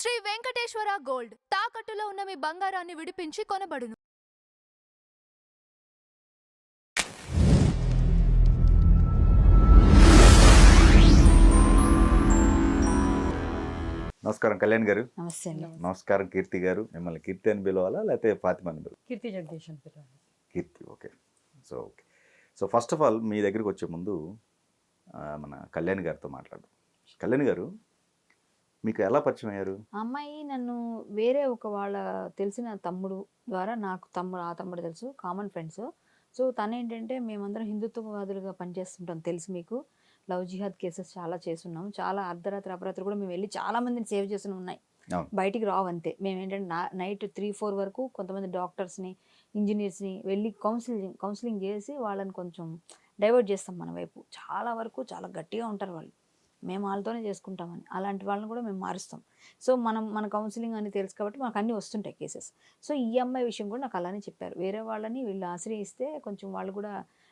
Shri Venkateswara gold తాకట్టులో ఉన్న మీ బంగారాన్ని విడిపించి కొనబడును. నమస్కారం కళ్యాణ్ గారు. నమస్తే అండి. నమస్కారం కీర్తి గారు. మిమ్మల్ని కీర్తి అని పిలవాలా లేకపోతే ఫాతిమా అని పిలవాలి? కీర్తి జగదీష్ అని పిలవాలి. Keerthi. Okay. So first of all మీ దగ్గరికి వచ్చే ముందు మన కళ్యాణ్ గారితో మాట్లాడదాం. కళ్యాణ్ గారు మీకు ఎలా పరిచయం అయ్యారు? అమ్మాయి నన్ను వేరే ఒక వాళ్ళ తెలిసిన తమ్ముడు ద్వారా నాకు తమ్ముడు తెలుసు, కామన్ ఫ్రెండ్స్. సో తను ఏంటంటే మేమందరం హిందుత్వవాదులుగా పనిచేస్తుంటాం తెలుసు మీకు. లవ్ జిహాద్ కేసెస్ చాలా చేస్తున్నాం. చాలా అర్ధరాత్రి కూడా మేము వెళ్ళి చాలా మందిని సేవ్ చేసిన ఉన్నాయి. బయటికి రావు అంతే. మేము ఏంటంటే నైట్ 3-4 వరకు కొంతమంది డాక్టర్స్ని, ఇంజనీర్స్ని వెళ్ళి కౌన్సిలింగ్ చేసి వాళ్ళని కొంచెం డైవర్ట్ చేస్తాం మన వైపు. చాలా వరకు చాలా గట్టిగా ఉంటారు వాళ్ళు. మేము వాళ్ళతోనే చేసుకుంటామని అలాంటి వాళ్ళని కూడా మేము మారుస్తాం. సో మన కౌన్సిలింగ్ అని తెలుసు కాబట్టి మాకు అన్నీ వస్తుంటాయి కేసెస్. సో ఈ అమ్మాయి విషయం కూడా నాకు అలానే చెప్పారు. వేరే వాళ్ళని వీళ్ళు ఆశ్రయిస్తే కొంచెం వాళ్ళు కూడా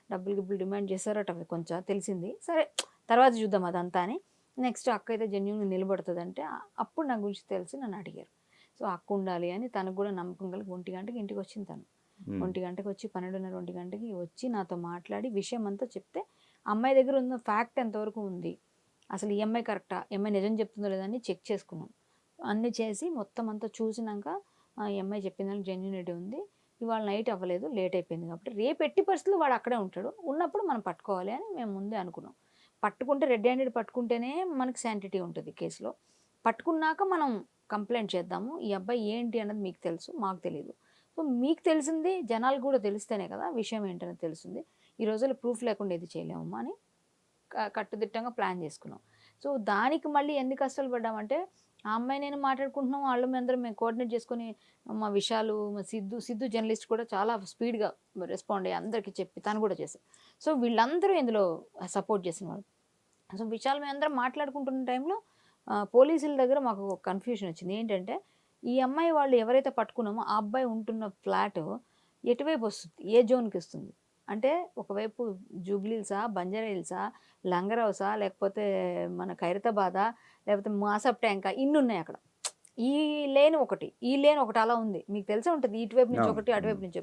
డబ్బులు డిమాండ్ చేశారట కొంచెం తెలిసింది. సరే తర్వాత చూద్దాం అదంతా అని. నెక్స్ట్ అక్క అయితే జెన్యూన్గా నిలబడుతుందంటే అప్పుడు నా గురించి తెలిసి నన్ను అడిగారు. సో అక్క ఉండాలి అని తనకు కూడా నమ్మకం కలిగి 1 గంటకి ఇంటికి వచ్చింది. తను 1 గంటకి వచ్చి 12:30 1 గంటకి వచ్చి నాతో మాట్లాడి విషయం అంతా చెప్తే అమ్మాయి దగ్గర ఉన్న ఫ్యాక్ట్ ఎంతవరకు ఉంది, అసలు ఈ అమ్మాయి కరెక్టా, ఈ అమ్మాయి నిజం చెప్తుందో లేదని చెక్ చేసుకున్నాం. అన్నీ చేసి మొత్తం అంతా చూసినాక ఈ అమ్మాయి చెప్పిన దానికి జెన్యూనిటీ ఉంది. ఇవాళ నైట్ అవ్వలేదు, లేట్ అయిపోయింది కాబట్టి రేపు ఎట్టి పరిస్థితులు వాడు అక్కడే ఉంటాడు, ఉన్నప్పుడు మనం పట్టుకోవాలి అని మేము ముందే అనుకున్నాం. పట్టుకుంటే రెడ్ హ్యాండెడ్ పట్టుకుంటేనే మనకి శాంటిటీ ఉంటుంది కేసులో. పట్టుకున్నాక మనం కంప్లైంట్ చేద్దాము. ఈ అబ్బాయి ఏంటి అన్నది మీకు తెలుసు, మాకు తెలియదు. సో మీకు తెలిసింది జనాలు కూడా తెలిస్తేనే కదా విషయం ఏంటనేది తెలుస్తుంది. ఈ రోజుల్లో ప్రూఫ్ లేకుండా ఇది చేయలేమమ్మా అని కట్టుదిట్టంగా ప్లాన్ చేసుకున్నాం. సో దానికి మళ్ళీ ఎందుకు కష్టాలు పడ్డామంటే ఆ అమ్మాయి నేను మాట్లాడుకుంటున్నాం, వాళ్ళు అందరం మేము కోఆర్డినేట్ చేసుకొని మా విషయాలు మా సిద్ధు జర్నలిస్ట్ కూడా చాలా స్పీడ్గా రెస్పాండ్ అయ్యి అందరికీ చెప్పి తను కూడా చేశారు. సో వీళ్ళందరూ ఇందులో సపోర్ట్ చేసిన వాళ్ళు. సో విషయాలు మేము అందరం మాట్లాడుకుంటున్న టైంలో పోలీసుల దగ్గర మాకు ఒక కన్ఫ్యూషన్ వచ్చింది. ఏంటంటే ఈ అమ్మాయి వాళ్ళు ఎవరైతే పట్టుకున్నామో ఆ అబ్బాయి ఉంటున్న ఫ్లాట్ ఎటువైపు వస్తుంది, ఏ జోన్కి వస్తుంది అంటే ఒకవైపు జూబ్లీహిల్సా, బంజారాహిల్సా, లంగరౌసా, లేకపోతే మన ఖైరతాబాదా, లేకపోతే మాసప్ ట్యాంకా, ఇన్ని ఉన్నాయి అక్కడ. ఈ లేన్ ఒకటి అలా ఉంది. మీకు తెలిసే ఉంటుంది, ఇటువైపు నుంచి ఒకటి అటువైపు నుంచి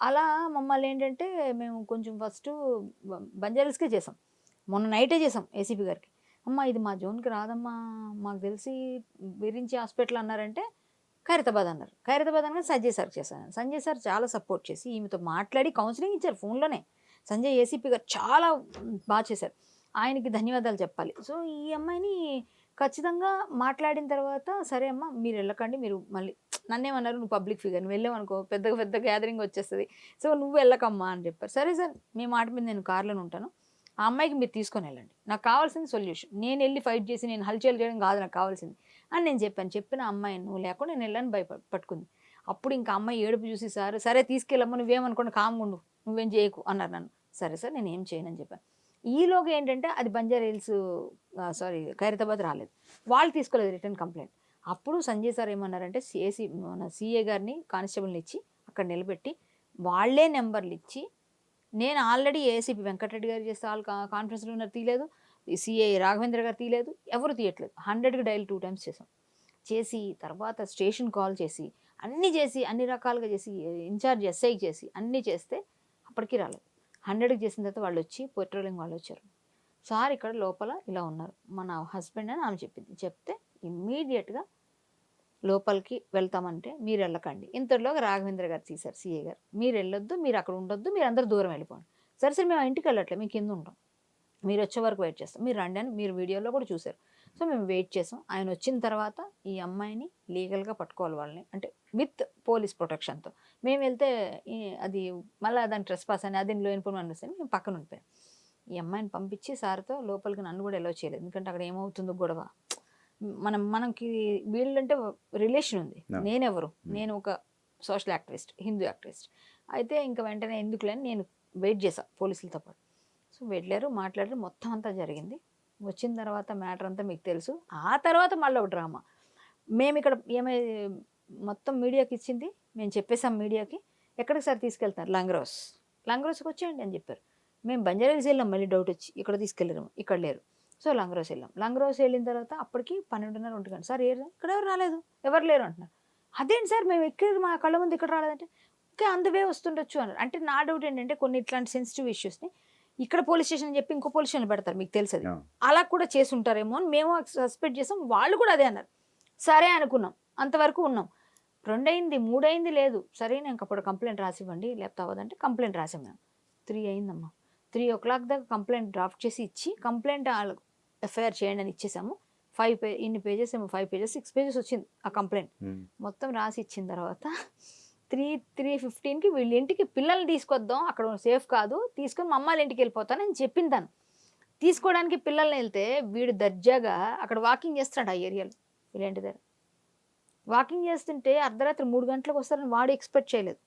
అలా మమ్మల్ని ఏంటంటే మేము కొంచెం ఫస్ట్ బంజారాహిల్స్కే చేసాం. మొన్న నైటే చేసాం ఏసీపీ గారికి. అమ్మ ఇది మా జోన్కి రాదమ్మా, మాకు తెలిసి విరించి హాస్పిటల్ అన్నారంటే ఖైరతాబాద్ అన్నారు. ఖైరతాబాద్ అనగా సంజయ్ సార్ చేశాను. సంజయ్ సార్ చాలా సపోర్ట్ చేసి ఈమెతో మాట్లాడి కౌన్సిలింగ్ ఇచ్చారు ఫోన్లోనే. సంజయ్ ఏసీపీ గారు చాలా బాగా చేశారు, ఆయనకి ధన్యవాదాలు చెప్పాలి. సో ఈ అమ్మాయిని ఖచ్చితంగా మాట్లాడిన తర్వాత సరే అమ్మ మీరు వెళ్ళకండి, మీరు మళ్ళీ నన్నేమన్నారు, నువ్వు పబ్లిక్ ఫిగర్, నువ్వు వెళ్ళామనుకో పెద్ద గ్యాదరింగ్ వచ్చేస్తుంది, సో నువ్వు వెళ్ళకమ్మా అని చెప్పారు. సరే సార్ మీ మాట మీద నేను కార్లోనే ఉంటాను, ఆ అమ్మాయికి మీరు తీసుకొని వెళ్ళండి, నాకు కావాల్సింది సొల్యూషన్, నేను వెళ్ళి ఫైట్ చేసి నేను హల్చల్ చేయడం కాదు నాకు కావాల్సింది అని నేను చెప్పిన అమ్మాయి నువ్వు లేకుండా నేను వెళ్ళని పట్టుకుంది. అప్పుడు ఇంకా అమ్మాయి ఏడుపు చూసి సరే తీసుకెళ్ళమ్మా, నువ్వేమనుకోండి కామ్గుండు, నువ్వేం చేయకు అన్నారు నన్ను. సరే సార్ నేను ఏం చేయను అని చెప్పాను. ఈలోగా ఏంటంటే అది బంజారాహిల్స్ ఖైరతాబాద్ రాలేదు, వాళ్ళు తీసుకోలేదు రిటర్న్ కంప్లైంట్. అప్పుడు సంజయ్ సార్ ఏమన్నారంటే మన సిఏ గారిని కానిస్టేబుల్ని ఇచ్చి అక్కడ నిలబెట్టి వాళ్ళే నెంబర్లు ఇచ్చి, నేను ఆల్రెడీ ఏసీపీ వెంకటరెడ్డి గారు చేస్తే వాళ్ళు కాన్ఫరెన్స్లో ఉన్నారు, తీయలేదు, సిఐ రాఘవేంద్ర గారు తీయలేదు, ఎవరు తీయట్లేదు. 100కి డైల్ 2 times చేసి తర్వాత స్టేషన్ కాల్ చేసి అన్ని రకాలుగా చేసి ఇన్ఛార్జ్ ఎస్ఐకి చేసి అన్నీ చేస్తే అప్పటికీ రాలేదు. 100కి చేసిన తర్వాత వాళ్ళు వచ్చి పెట్రోలింగ్ వాళ్ళు వచ్చారు. సార్ ఇక్కడ లోపల ఇలా ఉన్నారు మన హస్బెండ్ అని ఆమె చెప్తే ఇమ్మీడియట్గా లోపలికి వెళ్తామంటే మీరు వెళ్ళకండి. ఇంతలోగా రాఘవేంద్ర గారు తీశారు, సిఏ గారు, మీరు వెళ్ళొద్దు, మీరు అక్కడ ఉండొద్దు, మీరు అందరూ దూరం వెళ్ళిపోండి. సరే మేము ఇంటికి వెళ్ళట్లేదు, మేము కింద ఉంటాం, మీరు వచ్చే వరకు వెయిట్ చేస్తాం, మీరు రండి అని మీరు వీడియోలో కూడా చూశారు. సో మేము వెయిట్ చేసాం. ఆయన వచ్చిన తర్వాత ఈ అమ్మాయిని లీగల్గా పట్టుకోవాలి వాళ్ళని, అంటే విత్ పోలీస్ ప్రొటెక్షన్తో. మేము వెళ్తే అది మళ్ళీ దాని ట్రెస్పాస్ అని అది లోన్ అనిపిస్తే మేము పక్కన ఉండిపోయాం. ఈ అమ్మాయిని పంపించి సార్తో లోపలికి నన్ను కూడా ఎలో చేయలేదు, ఎందుకంటే అక్కడ ఏమవుతుందో గొడవ. మనకి వీళ్ళంటే రిలేషన్ ఉంది, నేను ఒక సోషల్ యాక్టివిస్ట్, హిందూ యాక్టివిస్ట్. అయితే ఇంకా వెంటనే ఎందుకులేని నేను వెయిట్ చేశాను పోలీసులతో పాటు. సో వెళ్ళారు, మాట్లాడారు, మొత్తం అంతా జరిగింది. వచ్చిన తర్వాత మ్యాటర్ అంతా మీకు తెలుసు. ఆ తర్వాత మళ్ళీ ఒక డ్రామా. మేము ఇక్కడ మొత్తం మీడియాకి ఇచ్చింది మేము చెప్పేసాం మీడియాకి. ఎక్కడికి సార్ తీసుకెళ్తారు, లంగరౌస్కి వచ్చేయండి అని చెప్పారు. మేము బంజారాహిల్స్ వెళ్ళాం, మళ్ళీ డౌట్ వచ్చి ఇక్కడ తీసుకెళ్ళాము, ఇక్కడ లేరు. సో లంగ్రోస్ వెళ్ళాం. లంగ్రోస్ వెళ్ళిన తర్వాత అప్పటికి 12:30 1 గంట. సార్ ఇక్కడ ఎవరు రాలేదు, ఎవరు లేరు అంటున్నారు. అదేంటి సార్ మేము ఎక్కడ మా కళ్ళ ముందు ఇక్కడ రాలేదంటే ఓకే అందువే వస్తుండొచ్చు అన్నారు. అంటే నా డౌట్ ఏంటంటే కొన్ని ఇట్లాంటి సెన్సిటివ్ ఇష్యూస్ని ఇక్కడ పోలీస్ స్టేషన్ అని చెప్పి ఇంకో పోలీస్ స్టేషన్ పెడతారు, మీకు తెలుసు అది. అలా కూడా చేసి ఉంటారేమో అని మేము సస్పెక్ట్ చేసాం. వాళ్ళు కూడా అదే అన్నారు. సరే అనుకున్నాం, అంతవరకు ఉన్నాం. 2 అయింది 3 అయింది లేదు. సరే నేను అప్పుడు కంప్లైంట్ రాసివ్వండి లేకపోతే అవ్వదంటే కంప్లైంట్ రాసాం మేము. 3 అయిందమ్మా. 3 o'clock దాకా కంప్లైంట్ డ్రాఫ్ట్ చేసి ఇచ్చి కంప్లైంట్ ఎఫ్ఐఆర్ చేయండి అని ఇచ్చేసాము. 5 ఇన్ని పేజెస్ ఏమో 5 pages 6 pages వచ్చింది ఆ కంప్లైంట్ మొత్తం రాసి ఇచ్చిన తర్వాత 3:15కి వీళ్ళ ఇంటికి పిల్లల్ని తీసుకొద్దాం, అక్కడ సేఫ్ కాదు, తీసుకొని మా అమ్మాళ్ళ ఇంటికి వెళ్ళిపోతానని చెప్పింది తను. తీసుకోవడానికి పిల్లల్ని వెళ్తే వీడు దర్జాగా అక్కడ వాకింగ్ చేస్తున్నాడు ఆ ఏరియాలో వీళ్ళ ఇంటి దగ్గర. వాకింగ్ చేస్తుంటే అర్ధరాత్రి 3 గంటలకు వస్తారని వాడు ఎక్స్పెక్ట్ చేయలేదు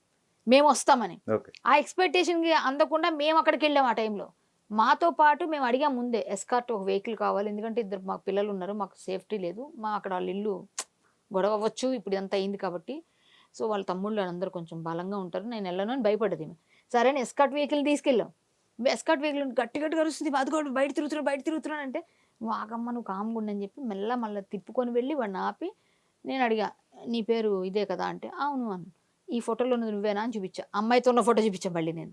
మేము వస్తామని. ఆ ఎక్స్పెక్టేషన్కి అందకుండా మేము అక్కడికి వెళ్ళాం. ఆ టైంలో మాతో పాటు మేము అడిగాం ముందే ఎస్కార్ట్ ఒక వెహికల్ కావాలి, ఎందుకంటే ఇద్దరు మాకు పిల్లలు ఉన్నారు, మాకు సేఫ్టీ లేదు, మా అక్కడ వాళ్ళ ఇల్లు గొడవ అవ్వచ్చు ఇప్పుడు ఇదంతా అయింది కాబట్టి. సో వాళ్ళ తమ్ముళ్ళు అందరూ కొంచెం బలంగా ఉంటారు, నేను వెళ్ళను అని భయపడ్డది. సరే అని ఎస్కార్ట్ వెహికల్ని తీసుకెళ్ళాం. ఎస్కార్ట్ వెహికల్ గట్టిగా వస్తుంది, అది కూడా బయట తిరుగుతున్నాను అంటే వాగమ్మ నువ్వు కామ్గుండి అని చెప్పి మళ్ళీ తిప్పుకొని వెళ్ళి వాడిని ఆపి నేను అడిగా నీ పేరు ఇదే కదా అంటే అవును అన్న. ఈ ఫోటోలో నువ్వేనా అని చూపించా, అమ్మాయితో ఉన్న ఫోటో చూపించాను మళ్ళీ నేను.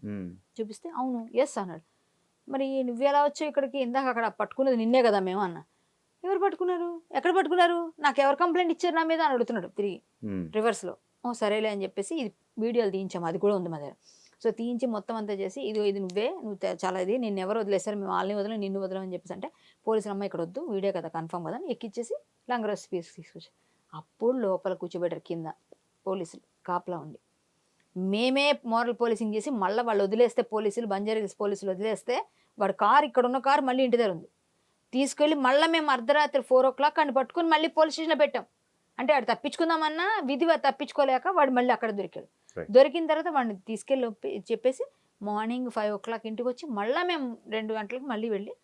చూపిస్తే అవును ఎస్ అన్నాడు. మరి నువ్వు ఎలా వచ్చావు ఇక్కడికి, ఇందాక అక్కడ పట్టుకున్నది నిన్నే కదా మేము అన్న. ఎవరు పట్టుకున్నారు, ఎక్కడ పట్టుకున్నారు, నాకు ఎవరు కంప్లైంట్ ఇచ్చారు నా మీద అని అడుగుతున్నాడు తిరిగి రివర్స్లో. ఓ సరేలే అని చెప్పేసి ఇది వీడియోలు తీయించాము, అది కూడా ఉంది మా దగ్గర. సో తీయించి మొత్తం అంతా చేసి ఇది నువ్వు చాలా ఇది నిన్ను ఎవరు వదిలేస్తారు, మేము వాళ్ళని వదలం నిన్ను వదలం అని చెప్పేసి అంటే పోలీసులు అమ్మ ఇక్కడ వద్దు వీడియో కదా కన్ఫర్మ్ కదా అని ఎక్కిచ్చేసి లంగరోస్ పీస్ తీసుకొచ్చి అప్పుడు లోపల కూర్చోబెట్టారు కింద పోలీసులు కాపలా ఉండి. మేమే మోరల్ పోలీసింగ్ చేసి మళ్ళీ వాళ్ళు వదిలేస్తే పోలీసులు బంజారా పోలీసులు వదిలేస్తే వాడు కారు ఇక్కడ ఉన్న కారు మళ్ళీ ఇంటి దగ్గర ఉంది తీసుకెళ్ళి మళ్ళీ మేము అర్ధరాత్రి 4 o'clock అని పట్టుకుని మళ్ళీ పోలీస్ స్టేషన్లో పెట్టాం. అంటే వాడు తప్పించుకుందామన్నా విధి తప్పించుకోలేక వాడు మళ్ళీ అక్కడ దొరికాడు. దొరికిన తర్వాత వాడిని తీసుకెళ్ళి చెప్పేసి మార్నింగ్ 5 o'clock ఇంటికి వచ్చి మళ్ళీ మేము 2 గంటలకు మళ్ళీ వెళ్ళి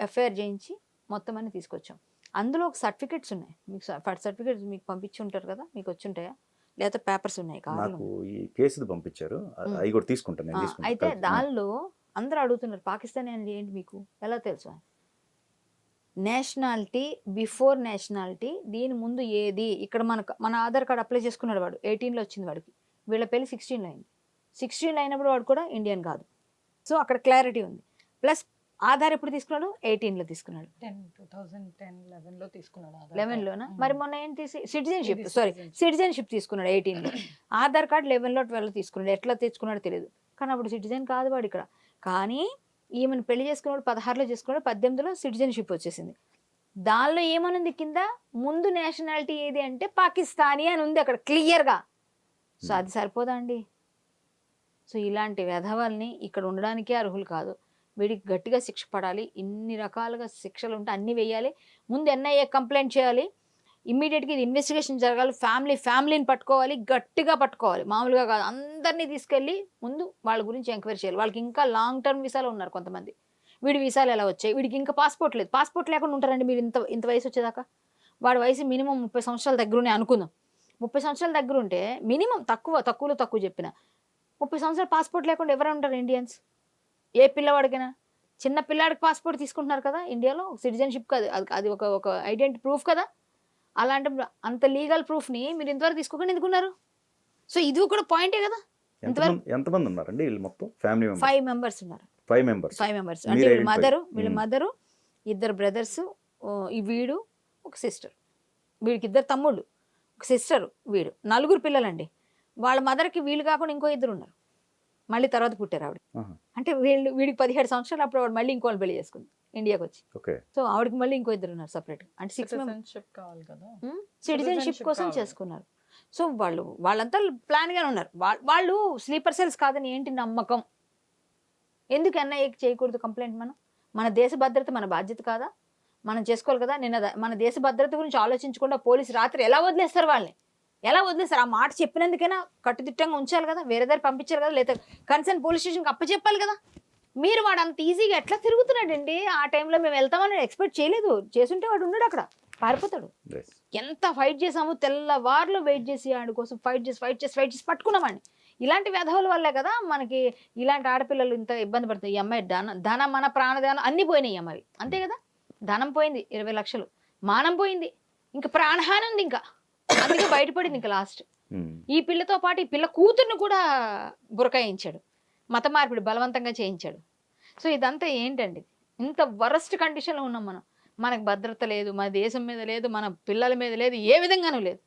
ఎఫ్ఐఆర్ చేయించి మొత్తం అన్ని తీసుకొచ్చాం. అందులో ఒక సర్టిఫికెట్స్ ఉన్నాయి, మీకు సర్టిఫికెట్స్ మీకు పంపించి ఉంటారు కదా, మీకు వచ్చి ఉంటాయా లేకపోతే పేపర్స్ ఉన్నాయి పంపించారు అవి కూడా తీసుకుంటాను. అయితే దానిలో అందరూ అడుగుతున్నారు పాకిస్తానీ అనేది ఏంటి మీకు ఎలా తెలుసు, నేషనాలిటీ బిఫోర్ నేషనాలిటీ దీని ముందు ఏది, ఇక్కడ మన ఆధార్ కార్డు అప్లై చేసుకున్నాడు వాడు 18లో వచ్చింది వాడికి, వీళ్ళ పెళ్ళి 16లో అయింది. 16లో అయినప్పుడు వాడు కూడా ఇండియన్ కాదు. సో అక్కడ క్లారిటీ ఉంది. ప్లస్ ఆధార్ ఎప్పుడు తీసుకున్నాడు 18లో తీసుకున్నాడు, 2010-11లో తీసుకున్నాడు. 11లోనా మరి మొన్న ఏంటి సిటిజన్షిప్ తీసుకున్నాడు 18లో. ఆధార్ కార్డు 11లో 12లో తీసుకున్నాడు, ఎట్లా తెచ్చుకున్నాడో తెలియదు. కానీ అప్పుడు సిటిజన్ కాదు వాడు ఇక్కడ. కానీ ఈమెను పెళ్లి చేసుకున్నాడు 16లో చేసుకున్నాడు, 18లో సిటిజన్షిప్ వచ్చేసింది. దానిలో ఏమనుంది కింద ముందు నేషనాలిటీ ఏది అంటే పాకిస్తానీ అని ఉంది అక్కడ క్లియర్గా. సో అది సరిపోదా అండి? సో ఇలాంటి వెధవల్ని ఇక్కడ ఉండడానికే అర్హులు కాదు. వీడికి గట్టిగా శిక్ష పడాలి, ఇన్ని రకాలుగా శిక్షలు ఉంటే అన్నీ వేయాలి. ముందు ఎన్ఐఏ కంప్లైంట్ చేయాలి, ఇమ్మీడియట్గా ఇది ఇన్వెస్టిగేషన్ జరగాలి, ఫ్యామిలీని పట్టుకోవాలి, గట్టిగా పట్టుకోవాలి, మామూలుగా కాదు. అందరినీ తీసుకెళ్ళి ముందు వాళ్ళ గురించి ఎంక్వైరీ చేయాలి. వాళ్ళకి ఇంకా లాంగ్ టర్మ్ వీసాలు ఉన్నారు కొంతమంది. వీడి వీసాలు ఎలా వచ్చాయి, వీడికి ఇంకా పాస్పోర్ట్ లేదు. పాస్పోర్ట్ లేకుండా ఉంటారండి మీరు ఇంత వయసు వచ్చేదాకా? వాడి వయసు మినిమం 30 సంవత్సరాల దగ్గరనే అనుకుందాం. 30 సంవత్సరాల దగ్గర ఉంటే మినిమం తక్కువ చెప్పిన 30 సంవత్సరాలు పాస్పోర్ట్ లేకుండా ఎవరైనా ఉంటారు ఇండియన్స్? ఏ పిల్లవాడికైనా, చిన్న పిల్లాడికి పాస్పోర్ట్ తీసుకుంటున్నారు కదా ఇండియాలో, సిటిజన్షిప్ కాదు అది ఒక ఐడెంటిటీ ప్రూఫ్ కదా. అలాంటి అంత లీగల్ ప్రూఫ్ని మీరు ఇంతవరకు తీసుకోకుండా ఎందుకున్నారు? సో ఇది కూడా పాయింటే కదా. ఎంతమంది ఉన్నారండి వీళ్ళు మొత్తం ఫ్యామిలీ మెంబర్స్? 5 members ఉన్నారు. 5 members అంటే వీళ్ళ మదరు 2 brothers, ఈ వీడు ఒక సిస్టర్, వీడికి 2 తమ్ముళ్ళు ఒక సిస్టర్, వీడు 4 పిల్లలండి. వాళ్ళ మదర్కి వీళ్ళు కాకుండా ఇంకో 2 ఉన్నారు, మళ్ళీ తర్వాత పుట్టారు ఆవిడ. అంటే వీడికి 17 సంవత్సరాలు అప్పుడు ఆవిడ మళ్ళీ ఇంకోళ్ళు పెళ్లి చేసుకుంది ఇండియాకి వచ్చి. సో ఆవిడకి మళ్ళీ ఇంకో 2 ఉన్నారు సపరేట్. అంటే 6 సిటిజన్షిప్ కోసం చేసుకున్నారు. సో వాళ్ళంతా ప్లాన్గానే ఉన్నారు. వాళ్ళు స్లీపర్ సెల్స్ కాదని ఏంటి నమ్మకం? ఎందుకు ఎన్ఐఏకి చేయకూడదు కంప్లైంట్? మన దేశ భద్రత మన బాధ్యత కాదా? మనం చేసుకోవాలి కదా. మన దేశ భద్రత గురించి ఆలోచించకుండా పోలీసు రాత్రి ఎలా వదిలేస్తారు వాళ్ళని? ఎలా వదిలేస్తారు? ఆ మాట చెప్పినందుకైనా కట్టుదిట్టంగా ఉంచాలి కదా, వేరే దగ్గర పంపించారు కదా, లేదా కన్సర్న్ పోలీస్ స్టేషన్కి అప్పచెప్పాలి కదా. మీరు వాడు అంత ఈజీగా ఎట్లా తిరుగుతున్నాడండి? ఆ టైంలో మేము వెళ్తామని ఎక్స్పెక్ట్ చేయలేదు. చేసుంటే వాడు ఉన్నాడు అక్కడ, పారిపోతాడు. ఎంత ఫైట్ చేసాము, తెల్లవారులు వెయిట్ చేసి ఆడి కోసం ఫైట్ చేసి పట్టుకున్నామండి. ఇలాంటి వ్యధవుల వల్లే కదా మనకి ఇలాంటి ఆడపిల్లలు ఇంత ఇబ్బంది పడుతుంది. ఈ అమ్మాయి ధన మన ప్రాణదానం అన్నీ పోయినాయి అమ్మాయి, అంతే కదా. ధనం పోయింది 20 లక్షలు, మానం పోయింది, ఇంకా ప్రాణహాని ఉంది, ఇంకా అందుకే బయటపడింది ఇంకా లాస్ట్. ఈ పిల్లతో పాటు ఈ పిల్ల కూతుర్ని కూడా బురకాయించాడు, మత మార్పిడి బలవంతంగా చేయించాడు. సో ఇదంతా ఏంటండి? ఇంత వరస్ట్ కండిషన్లో ఉన్నాం మనం. మనకు భద్రత లేదు, మన దేశం మీద లేదు, మన పిల్లల మీద లేదు, ఏ విధంగానూ లేదు.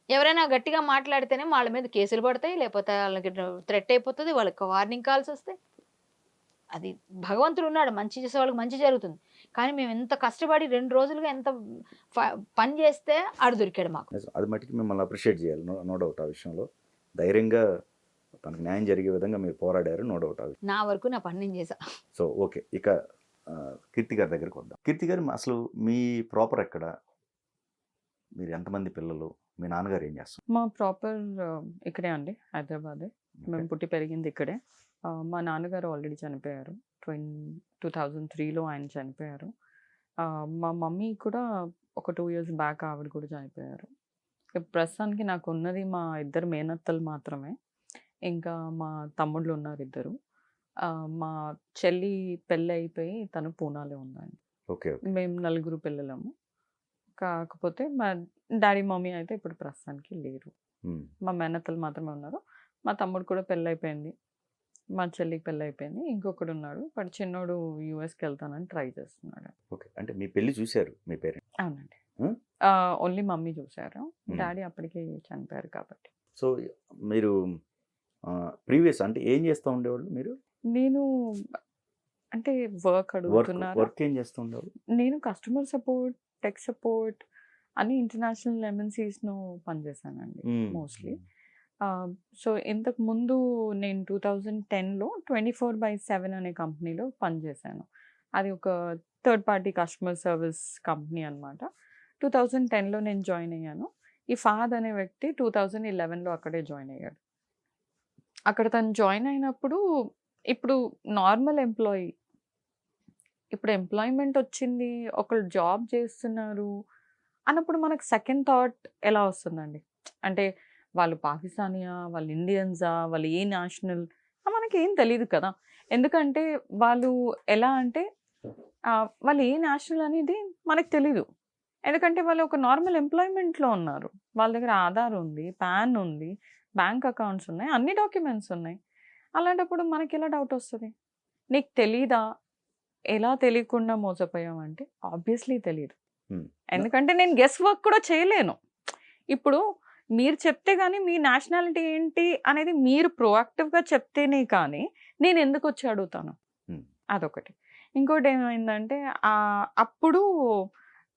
ఎవరైనా గట్టిగా మాట్లాడితేనే వాళ్ళ మీద కేసులు పడతాయి, లేకపోతే వాళ్ళకి థ్రెట్ అయిపోతుంది, వాళ్ళకి వార్నింగ్ కాల్స్ వస్తాయి. అది భగవంతుడు ఉన్నాడు, మంచి చేసే వాళ్ళకి మంచి జరుగుతుంది. కానీ మేము ఎంత కష్టపడి 2 రోజులుగా ఎంత పని చేస్తే ఆడు దొరికాడు మాకు. అది మట్టికి మిమ్మల్ని అప్రిషియేట్ చేయాలి, నో డౌట్ ఆ విషయంలో. ధైర్యంగా తనకు న్యాయం జరిగే విధంగా మీరు పోరాడారు, నో డౌట్. అది నా వరకు నా పని నేను చేశా. సో ఓకే, ఇక కీర్తి గారి దగ్గరికి వద్దాం. కీర్తి గారు, అసలు మీ ప్రాపర్ ఎక్కడ, మీరు ఎంతమంది పిల్లలు, మీ నాన్నగారు ఏం చేస్తారు? మా ప్రాపర్ ఇక్కడే అండి, హైదరాబాదే. మేము పుట్టి పెరిగింది ఇక్కడే. మా నాన్నగారు ఆల్రెడీ చనిపోయారు, 2003లో ఆయన చనిపోయారు. మా మమ్మీ కూడా ఒక 2 years బ్యాక్ ఆవిడ కూడా చనిపోయారు. ప్రస్తుతానికి నాకు ఉన్నది మా 2 మేనత్తలు మాత్రమే. ఇంకా మా తమ్ముళ్ళు ఉన్నారు 2. మా చెల్లి పెళ్ళి అయిపోయి తను పూనాలో ఉందండి. ఓకే, మేము 4 పిల్లలము. కాకపోతే మా డాడీ మమ్మీ అయితే ఇప్పుడు ప్రస్తుతానికి లేరు. మా మేనత్తలు మాత్రమే ఉన్నారు. మా తమ్ముడు కూడా పెళ్ళి అయిపోయింది, మా చెల్లికి పెళ్ళి అయిపోయింది. ఇంకొకడు ఉన్నాడు, బట్ చిన్నోడు యూఎస్కి వెళ్తానని ట్రై చేస్తున్నాడు. ఓకే, అంటే మీ పెళ్లి చూశారు మీ పేరెంట్స్? అవునండి, ఓన్లీ మమ్మీ చూసారు, డాడీ అప్పటికి చనిపోయారు కాబట్టి. సో మీరు ప్రీవియస్ అంటే ఏం చేస్తూ ఉండేవాళ్ళు మీరు? నేను అంటే వర్క్ ఏం చేస్తూ ఉండేవాళ్ళు? నేను కస్టమర్ సపోర్ట్, టెక్ సపోర్ట్ అని ఇంటర్నేషనల్ ఎంఎన్సీస్లో పనిచేశానండి మోస్ట్లీ. సో ఇంతకు ముందు నేను 2010లో 24/7 అనే కంపెనీలో పనిచేశాను. అది ఒక third party customer service company అనమాట. 2010లో నేను జాయిన్ అయ్యాను. ఈ ఫహద్ అనే వ్యక్తి 2011లో అక్కడే జాయిన్ అయ్యాడు. అక్కడ తను జాయిన్ అయినప్పుడు ఇప్పుడు నార్మల్ ఎంప్లాయీ, ఇప్పుడు ఎంప్లాయ్మెంట్ వచ్చింది, ఒకళ్ళు జాబ్ చేస్తున్నారు అన్నప్పుడు మనకు సెకండ్ థాట్ ఎలా వస్తుందండి? అంటే వాళ్ళు పాకిస్తానియా, వాళ్ళు ఇండియన్సా, వాళ్ళు ఏ నేషనల్ మనకి ఏం తెలియదు కదా. ఎందుకంటే వాళ్ళు ఎలా అంటే వాళ్ళు ఏ నేషనల్ అనేది మనకు తెలీదు. ఎందుకంటే వాళ్ళు ఒక నార్మల్ ఎంప్లాయ్మెంట్లో ఉన్నారు, వాళ్ళ దగ్గర ఆధార్ ఉంది, పాన్ ఉంది, బ్యాంక్ అకౌంట్స్ ఉన్నాయి, అన్ని డాక్యుమెంట్స్ ఉన్నాయి. అలాంటప్పుడు మనకి ఎలా డౌట్ వస్తుంది? నీకు తెలీదా? ఎలా తెలియకుండా మోసపోయామంటే ఆబ్వియస్లీ తెలియదు. ఎందుకంటే నేను గెస్ వర్క్ కూడా చేయలేను. ఇప్పుడు మీరు చెప్తే కానీ మీ నేషనాలిటీ ఏంటి అనేది మీరు ప్రోయాక్టివ్గా చెప్తేనే కానీ నేను ఎందుకు వచ్చి అడుగుతాను, అదొకటి. ఇంకోటి ఏమైందంటే అప్పుడు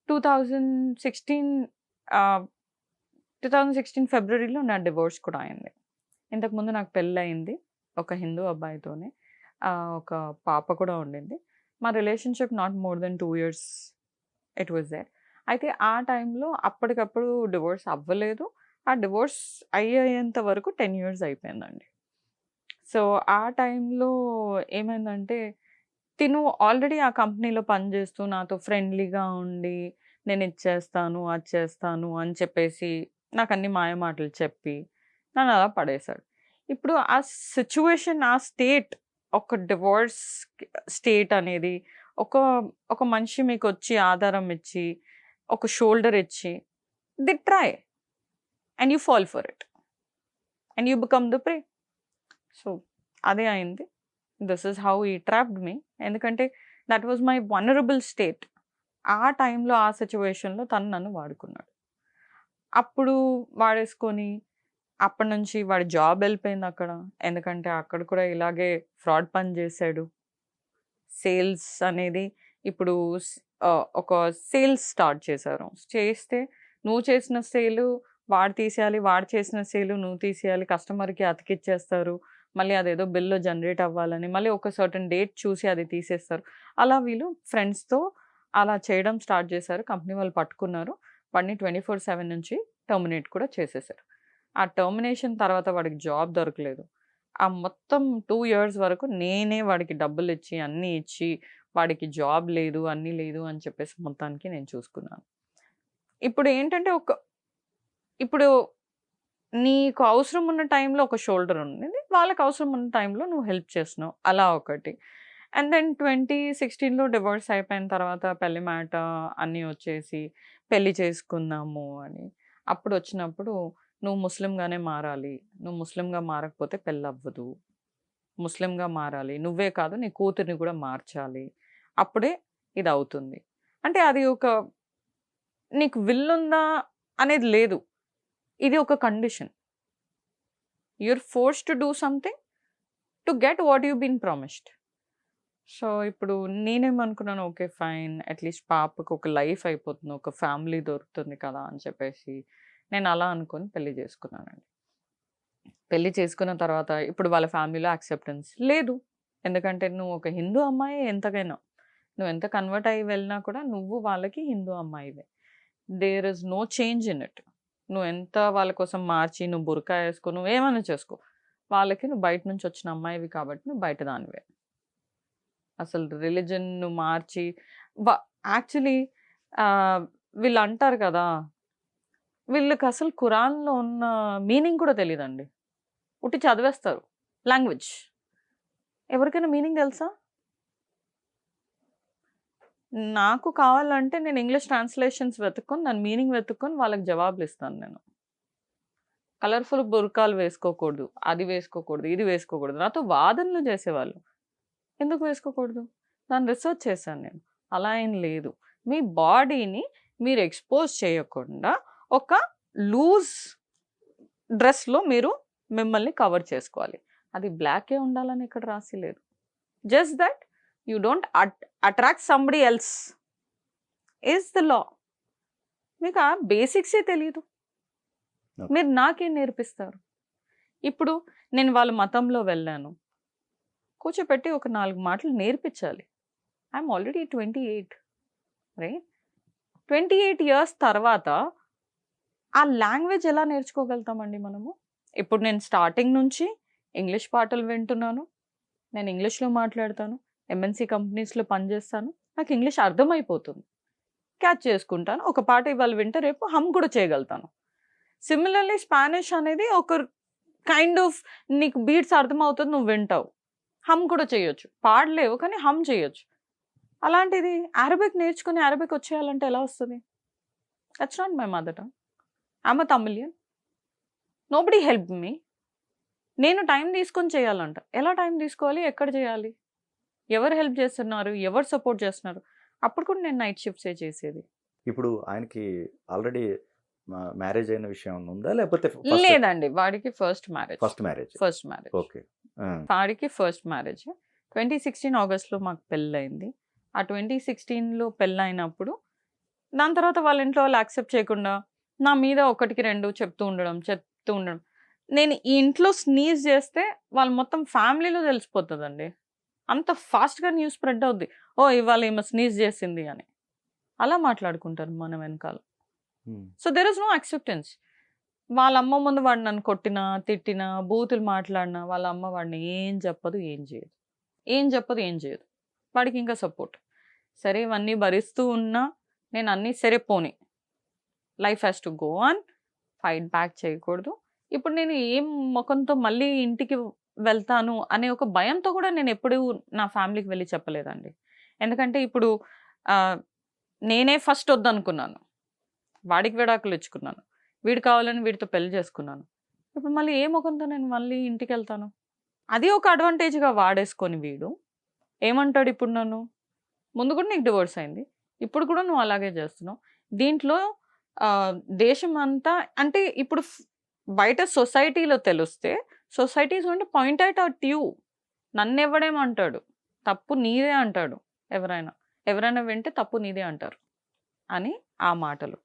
2016 ఫిబ్రవరిలో నా డివోర్స్ కూడా అయింది. ఇంతకుముందు నాకు పెళ్ళి అయింది ఒక హిందూ అబ్బాయితోనే, ఒక పాప కూడా ఉండింది. మా relationship not more than 2 years it was there. అయితే ఆ టైంలో అప్పటికప్పుడు డివోర్స్ అవ్వలేదు. ఆ డివోర్స్ అయ్యేంత వరకు 10 years అయిపోయిందండి. సో ఆ టైంలో ఏమైందంటే తిను ఆల్రెడీ ఆ కంపెనీలో పనిచేస్తూ నాతో ఫ్రెండ్లీగా ఉండి నేను ఇచ్చేస్తాను, అది చేస్తాను అని చెప్పేసి నాకు అన్ని మాయమాటలు చెప్పి నన్ను అలా పడేశాడు. ఇప్పుడు ఆ సిచ్యువేషన్, ఆ స్టేట్, ఒక డివోర్స్ స్టేట్ అనేది ఒక మనిషి మీకు వచ్చి ఆధారం ఇచ్చి ఒక షోల్డర్ ఇచ్చి the try and you fall for it and you become the pray. So అదే అయింది. దిస్ ఈస్ హౌ ఈ ట్రాప్డ్ మీ. ఎందుకంటే that was my vulnerable state. ఆ టైంలో ఆ సిచ్యువేషన్లో తను నన్ను వాడుకున్నాడు. అప్పుడు వాడేసుకొని అప్పటి నుంచి వాడి జాబ్ వెళ్ళిపోయింది అక్కడ. ఎందుకంటే అక్కడ కూడా ఇలాగే ఫ్రాడ్ పని చేశాడు. సేల్స్ అనేది ఇప్పుడు ఒక సేల్స్ స్టార్ట్ చేశారు. చేస్తే నువ్వు చేసిన సేలు వాడు తీసేయాలి, వాడు చేసిన సేలు నువ్వు తీసేయాలి, కస్టమర్కి అతికిచ్చేస్తారు. మళ్ళీ అదేదో బిల్లో జనరేట్ అవ్వాలని మళ్ళీ ఒక సర్టన్ డేట్ చూసి అది తీసేస్తారు. అలా వీళ్ళు ఫ్రెండ్స్తో అలా చేయడం స్టార్ట్ చేశారు. కంపెనీ వాళ్ళు పట్టుకున్నారు. వాడిని 24/7 నుంచి టర్మినేట్ కూడా చేసేసారు. ఆ టర్మినేషన్ తర్వాత వాడికి జాబ్ దొరకలేదు. ఆ మొత్తం 2 years వరకు నేనే వాడికి డబ్బులు ఇచ్చి అన్నీ ఇచ్చి వాడికి జాబ్ లేదు, అన్నీ లేదు అని చెప్పేసి మొత్తానికి నేను చూసుకున్నాను. ఇప్పుడు ఏంటంటే ఇప్పుడు నీకు అవసరం ఉన్న టైంలో ఒక షోల్డర్ ఉంది, వాళ్ళకి అవసరం ఉన్న టైంలో నువ్వు హెల్ప్ చేస్తున్నావు, అలా ఒకటి. అండ్ దెన్ 2016లో డివోర్స్ అయిపోయిన తర్వాత పెళ్లి మాట అన్నీ వచ్చేసి పెళ్లి చేసుకుందాము అని అప్పుడు వచ్చినప్పుడు నువ్వు ముస్లింగానే మారాలి, నువ్వు ముస్లింగా మారకపోతే పెళ్ళి అవ్వదు, ముస్లింగా మారాలి, నువ్వే కాదు నీ కూతుర్ని కూడా మార్చాలి, అప్పుడే ఇది అవుతుంది. అంటే అది ఒక నీకు విల్లుందా అనేది లేదు, ఇది ఒక condition. You're force to do something to get what you been promised. So ఇప్పుడు నేనేమనుకున్నాను, ఓకే ఫైన్, అట్లీస్ట్ పాపకు ఒక లైఫ్ అయిపోతుంది, ఒక ఫ్యామిలీ దొరుకుతుంది కదా అని చెప్పేసి నేను అలా అనుకొని పెళ్లి చేసుకున్నానండి. పెళ్లి చేసుకున్న తర్వాత ఇప్పుడు వాళ్ళ ఫ్యామిలీలో యాక్సెప్టెన్స్ లేదు. ఎందుకంటే నువ్వు ఒక హిందూ అమ్మాయి, ఎంతకైనా నువ్వు ఎంత కన్వర్ట్ అయ్యి వెళ్ళినా కూడా నువ్వు వాళ్ళకి హిందూ అమ్మాయివే. There is no change in it. నువ్వు ఎంత వాళ్ళ కోసం మార్చి నువ్వు బురకా వేసుకో, నువ్వు ఏమైనా చేసుకో, వాళ్ళకి నువ్వు బయట నుంచి వచ్చిన అమ్మాయివి కాబట్టి నువ్వు బయట దానివే. అసలు రిలీజన్ నువ్వు మార్చి యాక్చువల్లీ వీళ్ళు అంటారు కదా, వీళ్ళకి అసలు ఖురాన్లో ఉన్న మీనింగ్ కూడా తెలియదండి. ఉట్టి చదివేస్తారు లాంగ్వేజ్. ఎవరికైనా మీనింగ్ తెలుసా? నాకు కావాలంటే నేను ఇంగ్లీష్ ట్రాన్స్లేషన్స్ వెతుక్కొని దాని మీనింగ్ వెతుక్కొని వాళ్ళకి జవాబులు ఇస్తాను. నేను కలర్ఫుల్ బుర్కాలు వేసుకోకూడదు, అది వేసుకోకూడదు, ఇది వేసుకోకూడదు, నాతో వాదనలు చేసేవాళ్ళు. ఎందుకు వేసుకోకూడదు? దాన్ని రీసెర్చ్ చేశాను నేను. అలా ఏం లేదు, మీ బాడీని మీరు ఎక్స్పోజ్ చేయకుండా ఒక లూజ్ డ్రెస్లో మీరు మిమ్మల్ని కవర్ చేసుకోవాలి. అది బ్లాకే ఉండాలని ఇక్కడ రాసి లేదు. Just that you don't attract somebody else is the law. మీకు ఆ బేసిక్సే తెలియదు, మీరు నాకేం నేర్పిస్తారు? ఇప్పుడు నేను వాళ్ళ మతంలో వెళ్ళాను, కూర్చోపెట్టి ఒక 4 మాటలు నేర్పించాలి. I'm already 28, right? 28 years తర్వాత ఆ లాంగ్వేజ్ ఎలా నేర్చుకోగలుగుతామండి మనము? ఇప్పుడు నేను స్టార్టింగ్ నుంచి ఇంగ్లీష్ పాటలు వింటున్నాను, నేను ఇంగ్లీష్లో మాట్లాడతాను, ఎంఎన్సీ కంపెనీస్లో పనిచేస్తాను, నాకు ఇంగ్లీష్ అర్థమైపోతుంది, క్యాచ్ చేసుకుంటాను. ఒక పాట ఇవాళ వింటే రేపు హమ్ కూడా చేయగలుగుతాను. సిమిలర్లీ స్పానిష్ అనేది ఒక కైండ్ ఆఫ్ నీకు బీట్స్ అర్థమవుతుంది, నువ్వు వింటావు, హమ్ కూడా చేయొచ్చు. పాడలేవు కానీ హమ్ చేయొచ్చు. అలాంటిది అరబిక్ నేర్చుకుని అరబిక్ వచ్చేయాలంటే ఎలా వస్తుంది? That's not my mother tongue. I'm a Tamilian, nobody help me. నేను టైం తీసుకొని చేయాలంట. ఎలా టైం తీసుకోవాలి, ఎక్కడ చేయాలి, ఎవరు హెల్ప్ చేస్తున్నారు, ఎవరు సపోర్ట్ చేస్తున్నారు? అప్పుడు కూడా నేను నైట్ షిఫ్ట్సే చేసేది. ఇప్పుడు ఆయనకి ఆల్రెడీ మ్యారేజ్ అయిన విషయం ఉందా, లేకపోతే లేదండి, వాడికి first marriage. First marriage. Okay. వాడికి ఫస్ట్ మ్యారేజ్ 2016 ఆగస్ట్లో మాకు పెళ్ళయింది. ఆ 2016లో పెళ్ళైనప్పుడు దాని తర్వాత వాళ్ళ ఇంట్లో వాళ్ళు యాక్సెప్ట్ చేయకుండా నా మీద 1కి 2 చెప్తూ ఉండడం. నేను ఈ ఇంట్లో స్నీజ్ చేస్తే వాళ్ళు మొత్తం ఫ్యామిలీలో తెలిసిపోతుందండి. అంత ఫాస్ట్గా న్యూస్ స్ప్రెడ్ అవుద్ది. ఓ ఇవాళ ఈమె స్నీజ్ చేసింది అని అలా మాట్లాడుకుంటారు మన వెనకాల. So there is no acceptance. వాళ్ళ అమ్మ ముందు వాడు నన్ను కొట్టినా, తిట్టినా, బూతులు మాట్లాడినా వాళ్ళ అమ్మ వాడిని ఏం చెప్పదు, ఏం చేయదు. వాడికి ఇంకా సపోర్ట్. సరే ఇవన్నీ భరిస్తూ ఉన్నా నేను అన్నీ సరే పోనీ, life has to go on, fight back చేయకూడదు. ఇప్పుడు నేను ఏం ముఖంతో మళ్ళీ ఇంటికి వెళ్తాను అనే ఒక భయంతో కూడా నేను ఎప్పుడూ నా ఫ్యామిలీకి వెళ్ళి చెప్పలేదండి. ఎందుకంటే ఇప్పుడు నేనే ఫస్ట్ వద్దనుకున్నాను, వాడికి విడాకులు ఇచ్చుకున్నాను, వీడు కావాలని వీడితో పెళ్లి చేసుకున్నాను. ఇప్పుడు మళ్ళీ ఏ ముఖంతో నేను మళ్ళీ ఇంటికి వెళ్తాను? అది ఒక అడ్వాంటేజ్గా వాడేసుకొని వీడు ఏమంటాడు ఇప్పుడు నన్ను, ముందు కూడా నీకు డివోర్స్ అయింది, ఇప్పుడు కూడా నువ్వు అలాగే చేస్తున్నావు. దీంట్లో దేశం అంతా అంటే ఇప్పుడు బయట సొసైటీలో తెలిస్తే society is going to point out at you. నన్ను ఎవడేమంటాడు, తప్పు నీదే అంటాడు. ఎవరైనా వింటే తప్పు నీదే అంటారు అని ఆ మాటలు.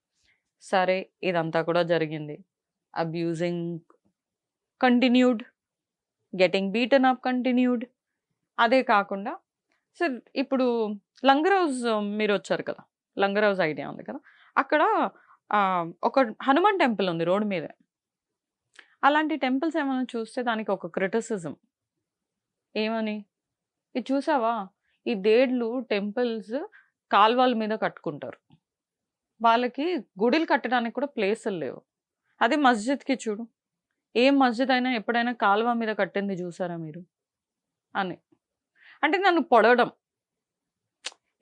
సరే ఇదంతా కూడా జరిగింది. Abusing continued, getting beaten up continued. అదే కాకుండా సార్ ఇప్పుడు లంగరౌజ్ మీరు వచ్చారు కదా, లంగరౌజ్ ఐడియా ఉంది కదా, అక్కడ ఒక హనుమాన్ టెంపుల్ ఉంది రోడ్ మీద. అలాంటి టెంపుల్స్ ఏమైనా చూస్తే దానికి ఒక క్రిటిసిజం ఏమని, ఇది చూసావా ఈ దేడ్లు టెంపుల్స్ కాల్వాల మీద కట్టుకుంటారు, వాళ్ళకి గుడిలు కట్టడానికి కూడా ప్లేసులు లేవు. అదే మస్జిద్కి చూడు, ఏ మస్జిద్ అయినా ఎప్పుడైనా కాల్వ మీద కట్టింది చూసారా మీరు అని. అంటే నన్ను పొడవడం.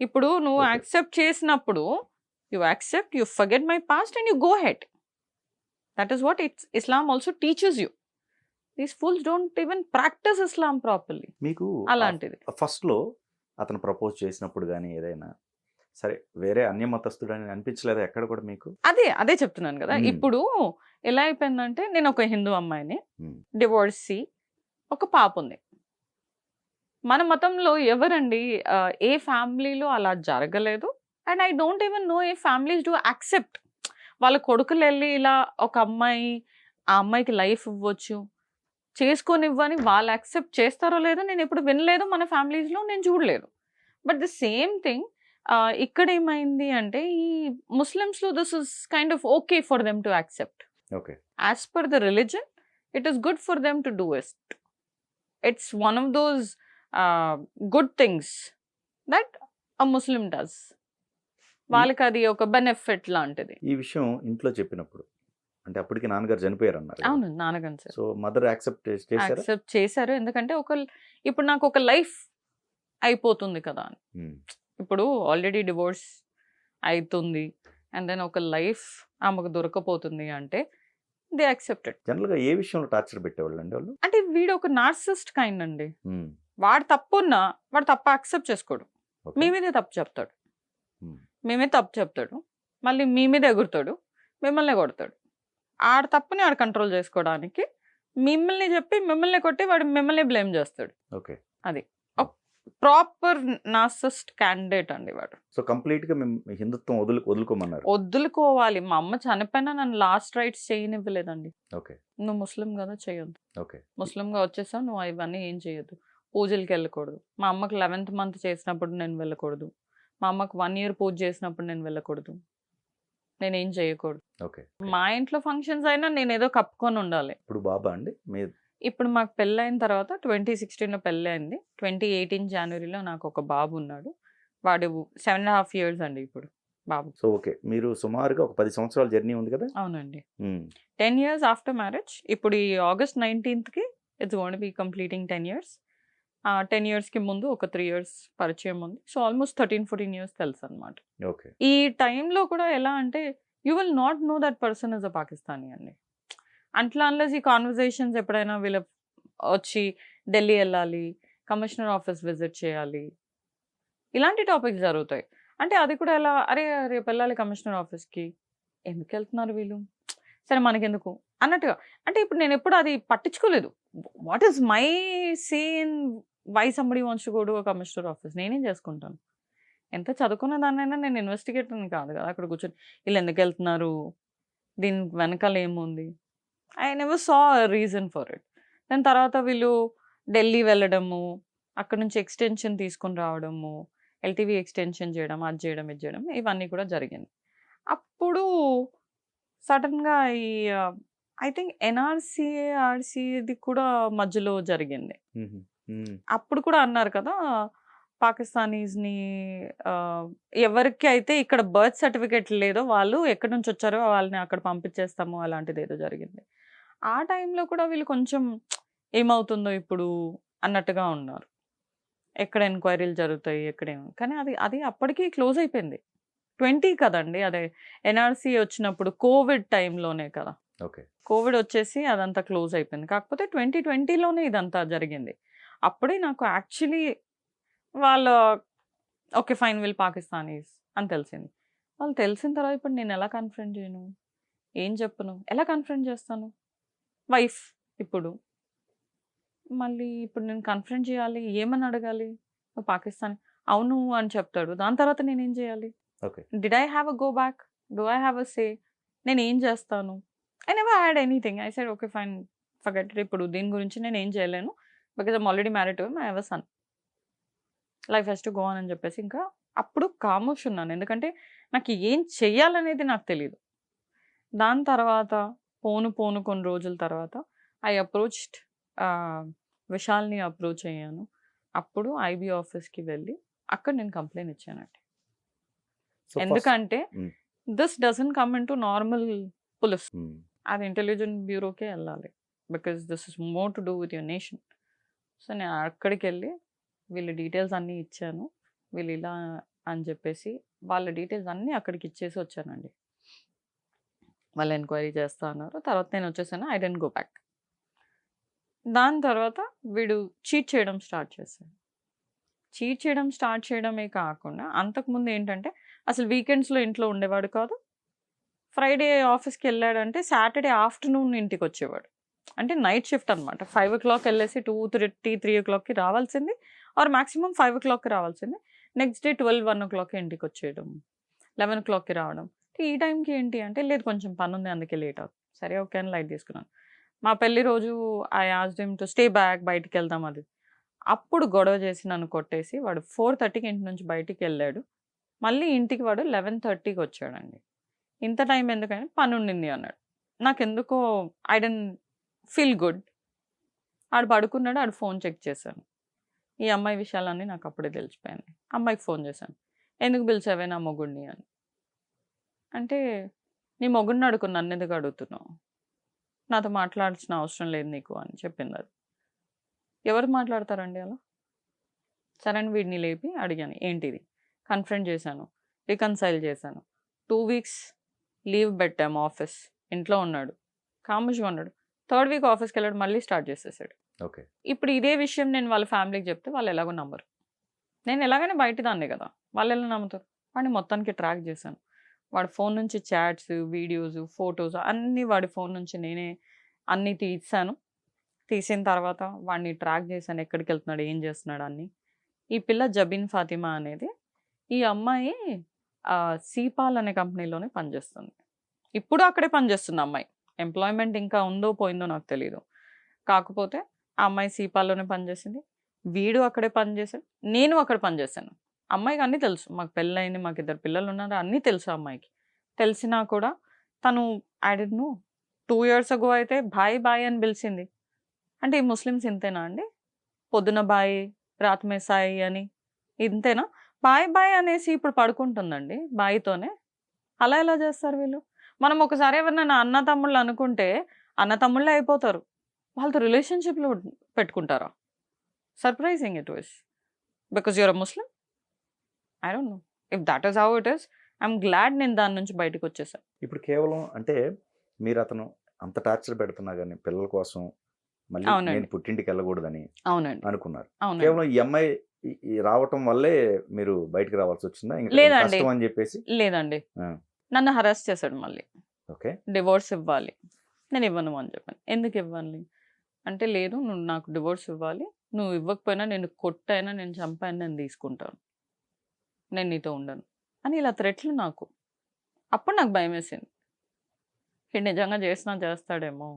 ఇప్పుడు నువ్వు Okay. యాక్సెప్ట్ చేసినప్పుడు you accept, you forget my past and you go ahead. That is what Islam also teaches you. These fools don't even practice Islam properly. మీకు అలాంటిది. ఫస్ట్లో అతను ప్రపోజ్ చేసినప్పుడు కానీ ఏదైనా సరే వేరే అన్యమతస్తుడని అనిపించలేదా ఎక్కడ కూడా మీకు? అదే చెప్తున్నాను కదా. ఇప్పుడు ఎలా అయిపోయిందంటే, నేను ఒక హిందూ అమ్మాయిని, డివోర్సీ, ఒక పాప ఉంది. మన మతంలో ఎవరండి ఏ ఫ్యామిలీలో అలా జరగలేదు. And I don't even know A families do accept. వాళ్ళ కొడుకులు వెళ్ళి ఇలా ఒక అమ్మాయి, ఆ అమ్మాయికి లైఫ్ ఇవ్వచ్చు, చేసుకొనివ్వని వాళ్ళు యాక్సెప్ట్ చేస్తారో లేదో నేను ఎప్పుడు వినలేదు, మన ఫ్యామిలీస్లో నేను చూడలేదు. బట్ ద సేమ్ థింగ్ ఇక్కడ ఏమైంది అంటే, ఈ ముస్లిమ్స్లో this is kind of okay for them to accept. Okay. As per the religion it is good for them to do it. It's one of those good things that a Muslim does. వాళ్ళకి అది ఒక benefit లాంటిది. ఈ విషయం ఇంట్లో చెప్పినప్పుడు అంటే అప్పటికి నాన్నగారు చనిపోయారు అన్నారు. అవును, నాన్నగారు సార్ సో మదర్ యాక్సెప్ట్ చేశారా? యాక్సెప్ట్ చేశారు. ఎందుకంటే ఇప్పుడు నాకు ఒక లైఫ్ అయిపోతుంది కదా అని. ఇప్పుడు ఆల్రెడీ డివోర్స్ అవుతుంది అండ్ దెన్ ఒక లైఫ్ ఆమెకు దొరకపోతుంది అంటే దే యాక్సెప్టెడ్. జనరల్గా ఏ విషయంలో టార్చర్ పెట్టేవాళ్ళు అండి వాళ్ళు? అంటే వీడు ఒక నార్సిస్ట్ కైండ్ అండి. వాడు తప్పున్నా వాడు తప్పు యాక్సెప్ట్ చేసుకోడు, మీ మీదే తప్పు చెప్తాడు, మేమే తప్పు చెప్తాడు, మళ్ళీ మీ మీద ఎగురుతాడు, మిమ్మల్ని కొడతాడు. ఆడ తప్పుని ఆడ కంట్రోల్ చేసుకోవడానికి మిమ్మల్ని చెప్పి మిమ్మల్ని కొట్టి వాడు మిమ్మల్ని బ్లేమ్ చేస్తాడు. ఓకే. అది ప్రాపర్ నార్సిస్ట్ క్యాండిడేట్ అండి వాడు. సో కంప్లీట్ గా మేము హిందుత్వం వదులుకోమన్నారు. వదులుకోవాలి. మా అమ్మ చనిపోయినా నన్ను లాస్ట్ రైట్స్ చేయనివ్వలేదండి. ఓకే. నువ్వు ముస్లిం కదా, చేయొద్దు. ఓకే. ముస్లింగా వచ్చేసావు నువ్వు, ఇవన్నీ ఏం చేయొద్దు. పూజలకి వెళ్ళకూడదు. మా అమ్మకి 11th month చేసినప్పుడు నేను వెళ్ళకూడదు. మా అమ్మకి 1 year పూజ చేసినప్పుడు నేను వెళ్ళకూడదు. నేనేం చేయకూడదు. ఓకే. మా ఇంట్లో ఫంక్షన్స్ అయినా నేను ఏదో కప్పుకొని ఉండాలి. ఇప్పుడు బాబా అండి మీ? ఇప్పుడు మాకు పెళ్ళైన తర్వాత 2016లో పెళ్ళైంది. 2018 Januaryలో నాకు ఒక బాబు ఉన్నాడు. వాడు 7.5 years అండి ఇప్పుడు బాబు. సో ఓకే, మీరు సుమారుగా ఒక 10 సంవత్సరాల జర్నీ ఉంది కదా? అవునండి. 10 years ఆఫ్టర్ మ్యారేజ్. ఇప్పుడు ఈ August 19th it's going to be completing 10 years. 10 yearsకి ముందు ఒక 3 years పరిచయం ఉంది. సో ఆల్మోస్ట్ 13-14 years తెలుసు అనమాట. ఓకే. ఈ టైంలో కూడా ఎలా అంటే you will not know that person is a Pakistani అండి. అట్లా అన్లెస్ ఈ కాన్వర్జేషన్స్ ఎప్పుడైనా వీళ్ళ వచ్చి ఢిల్లీ వెళ్ళాలి, కమిషనర్ ఆఫీస్ విజిట్ చేయాలి, ఇలాంటి టాపిక్స్ జరుగుతాయి. అంటే అది కూడా ఎలా, అరే రేపు వెళ్ళాలి కమిషనర్ ఆఫీస్కి, ఎందుకు వెళ్తున్నారు వీళ్ళు, సరే మనకెందుకు అన్నట్టుగా. అంటే ఇప్పుడు నేను ఎప్పుడు అది పట్టించుకోలేదు. What is my scene, why somebody wants to go to commissioner office, నేనేం చేసుకుంటాను. ఎంత చదువుకున్న దాన్నైనా నేను ఇన్వెస్టిగేటర్ని కాదు కదా అక్కడ కూర్చొని వీళ్ళు ఎందుకు వెళ్తున్నారు, దీని వెనకాల ఏముంది. I never saw reason for it. దాని తర్వాత వీళ్ళు ఢిల్లీ వెళ్ళడము, అక్కడ నుంచి ఎక్స్టెన్షన్ తీసుకొని రావడము, ఎల్టీవీ ఎక్స్టెన్షన్ చేయడం, అది చేయడం ఇది చేయడం, ఇవన్నీ కూడా జరిగింది. అప్పుడు సడన్గా ఈ ఐ థింక్ ఎన్ఆర్సీఏ ఆర్సీది కూడా మధ్యలో జరిగింది. అప్పుడు కూడా అన్నారు కదా పాకిస్తానీస్ని ఎవరికి అయితే ఇక్కడ బర్త్ సర్టిఫికేట్ లేదో వాళ్ళు ఎక్కడి నుంచి వచ్చారో వాళ్ళని అక్కడ పంపించేస్తాము, అలాంటిది ఏదో జరిగింది. ఆ టైంలో కూడా వీళ్ళు కొంచెం ఏమవుతుందో ఇప్పుడు అన్నట్టుగా ఉన్నారు. ఎక్కడ ఎంక్వైరీలు జరుగుతాయి ఎక్కడేమో, కానీ అది అప్పటికి క్లోజ్ అయిపోయింది. 20 కదండి, అదే ఎన్ఆర్సీ వచ్చినప్పుడు కోవిడ్ టైంలోనే కదా. ఓకే. కోవిడ్ వచ్చేసి అదంతా క్లోజ్ అయిపోయింది. కాకపోతే 2020లోనే ఇదంతా జరిగింది. అప్పుడే నాకు యాక్చువల్లీ వాళ్ళు ఓకే ఫైన్ వీల్ పాకిస్తానీస్ అని తెలిసింది. వాళ్ళు తెలిసిన తర్వాత ఇప్పుడు నేను ఎలా కన్ఫరెంట్ చేయను, ఏం చెప్పను, ఎలా కన్ఫరెంట్ చేస్తాను. వైఫ్ ఇప్పుడు మళ్ళీ ఇప్పుడు నేను కన్ఫరెంట్ చేయాలి, ఏమని అడగాలి, పాకిస్తానీ అవును అని చెప్తాడు. దాని తర్వాత నేనేం చేయాలి. Okay. Did I have a go back, do I have a say, నేను ఏం చేస్తాను. I never had anything. I said okay fine forget it. ఇప్పుడు దీని గురించి నేను ఏం చేయలేను because I'm already married to him, I have a son, life has to go on అని చెప్పేసి ఇంకా అప్పుడు ఖామోష్ ఉన్నాను. ఎందుకంటే నాకు ఏం చెయ్యాలనేది నాకు తెలియదు. దాని తర్వాత పోను కొన్ని రోజుల తర్వాత ఐ అప్రోచ్డ్ విశాల్ని అప్రోచ్ అయ్యాను. అప్పుడు ఐబీ ఆఫీస్కి వెళ్ళి అక్కడ నేను కంప్లైంట్ ఇచ్చానండి. ఎందుకంటే this doesn't come in to normal police, అది ఇంటెలిజెంట్ బ్యూరోకే వెళ్ళాలి because this is more to do with your nation. So నేను అక్కడికి వెళ్ళి వీళ్ళ డీటెయిల్స్ అన్నీ ఇచ్చాను, వీళ్ళు ఇలా అని చెప్పేసి వాళ్ళ డీటెయిల్స్ అన్నీ అక్కడికి ఇచ్చేసి వచ్చానండి. వాళ్ళు ఎంక్వైరీ చేస్తా అన్నారు. తర్వాత నేను వచ్చేసాను. I didn't go back. దాని తర్వాత వీడు చీట్ చేయడం స్టార్ట్ చేశాడు. చీట్ చేయడం స్టార్ట్ చేయడమే కాకుండా అంతకుముందు ఏంటంటే అసలు వీకెండ్స్లో ఇంట్లో ఉండేవాడు కాదు. ఫ్రైడే ఆఫీస్కి వెళ్ళాడంటే సాటర్డే ఆఫ్టర్నూన్ ఇంటికి వచ్చేవాడు. అంటే నైట్ షిఫ్ట్ అనమాట. 5 o'clock వెళ్ళేసి 2:30, 3 o'clockకి రావాల్సింది, ఆర్ మాక్సిమం 5 o'clockకి రావాల్సింది. నెక్స్ట్ డే 12, 1 o'clock ఇంటికి వచ్చేయడం, 11 o'clockకి రావడం. ఈ టైంకి ఏంటి అంటే లేదు కొంచెం పని ఉంది అందుకే లేట్ అవుతుంది. సరే ఓకే అని లైట్ తీసుకున్నాను. మా పెళ్లి రోజు I asked him to stay back, బయటికి వెళ్దాం అది. అప్పుడు గొడవ చేసి నన్ను కొట్టేసి వాడు 4:30కి ఇంటి నుంచి బయటికి వెళ్ళాడు. మళ్ళీ ఇంటికి వాడు 11:30కి వచ్చాడండి. ఇంత టైం ఎందుకని, పని ఉండింది అన్నాడు. నాకెందుకో ఐ డోంట్ ఫీల్ గుడ్. ఆడు పడుకున్నాడు, ఆడు ఫోన్ చెక్ చేశాను. ఈ అమ్మాయి విషయాలన్నీ నాకు అప్పుడే తెలిసిపోయాయి. అమ్మాయికి ఫోన్ చేశాను, ఎందుకు పిలిచావే నా మొగుడిని అని. అంటే నీ మొగుడిని అడుగు, నన్ను ఎందుకు అడుగుతున్నావు, నాతో మాట్లాడాల్సిన అవసరం లేదు నీకు అని చెప్పింది అది. ఎవరు మాట్లాడతారండి అలా? సరే అని వీడిని లేపి అడిగాను ఏంటిది, కన్ఫరెంట్ చేశాను, రికన్సైల్ చేశాను. 2 weeks లీవ్ పెట్టాము, ఆఫీస్ ఇంట్లో ఉన్నాడు, కాముష్గా ఉన్నాడు. 3rd week ఆఫీస్కి వెళ్ళాడు, మళ్ళీ స్టార్ట్ చేసేసాడు. ఓకే. ఇప్పుడు ఇదే విషయం నేను వాళ్ళ ఫ్యామిలీకి చెప్తే వాళ్ళు ఎలాగో నమ్మరు. నేను ఎలాగైనా బయట దాన్నే కదా, వాళ్ళు ఎలా నమ్ముతారు? వాడిని మొత్తానికి ట్రాక్ చేశాను. వాడి ఫోన్ నుంచి చాట్స్, వీడియోస్, ఫొటోస్ అన్నీ వాడి ఫోన్ నుంచి నేనే అన్నీ తీసాను. తీసిన తర్వాత వాడిని ట్రాక్ చేశాను, ఎక్కడికి వెళ్తున్నాడు, ఏం చేస్తున్నాడు అన్నీ. ఈ పిల్ల జబీన్ ఫాతిమా అనేది, ఈ అమ్మాయి సీపాల్ అనే కంపెనీలోనే పనిచేస్తుంది. ఇప్పుడు అక్కడే పనిచేస్తుంది అమ్మాయి. ఎంప్లాయ్మెంట్ ఇంకా ఉందో పోయిందో నాకు తెలియదు. కాకపోతే ఆ అమ్మాయి సీపాల్లోనే పనిచేసింది, వీడు అక్కడే పనిచేశాడు, నేను అక్కడ పనిచేశాను. అమ్మాయికి అన్నీ తెలుసు, మాకు పెళ్ళయింది, మాకు 2 పిల్లలు ఉన్నారు, అన్నీ తెలుసు అమ్మాయికి. తెలిసినా కూడా తను I don't no 2 years ago అయితే బాయ్ బాయ్ అని పిలిచింది. అంటే ఈ ముస్లిమ్స్ ఇంతేనా అండి? పొద్దున బాయ్, రాత్ మే సాయి అని ఇంతేనా? బాయ్ బాయ్ అనేసి ఇప్పుడు పడుకుంటుందండి బాయ్తోనే. అలా ఎలా చేస్తారు వీళ్ళు? మనం ఒకసారి ఎవరినైనా అన్న తమ్ముళ్ళు అనుకుంటే అన్న తమ్ముళ్ళే అయిపోతారు, వాళ్ళతో రిలేషన్షిప్లో పెట్టుకుంటారా? Surprising it was. Because you're a Muslim. I don't know if that is how it is. I'm glad నేను దాని నుంచి బయటకు వచ్చేసాను. ఇప్పుడు కేవలం అంటే మీరు అతను అంత టార్చర్ పెడుతున్నా కానీ పిల్లల కోసం మళ్ళీ అవునండి. నేను పుట్టింటికి వెళ్ళకూడదని అవునండి, అనుకున్నారు. అవునండి. కేవలం ఈ అమ్మాయి ఈ రావటం వల్లే మీరు బయటకు రావాల్సి వచ్చిందా? ఇంకా లేదండి. కష్టం అని చెప్పేసి? లేదండి, ఆ. నన్ను హరాస్ చేశాడు మళ్ళీ. ఓకే. డివోర్స్ ఇవ్వాలి, నేను ఇవ్వను అని చెప్పాను. ఎందుకు ఇవ్వాలి అంటే, లేదు నువ్వు నాకు డివోర్స్ ఇవ్వాలి, నువ్వు ఇవ్వకపోయినా నేను కొట్టైనా నేను చంపాను నేను తీసుకుంటాను, నేను నీతో ఉండను అని ఇలా థ్రెట్లు నాకు. అప్పుడు నాకు భయం వేసింది, వీడు నిజంగా చేసినా చేస్తాడేమో,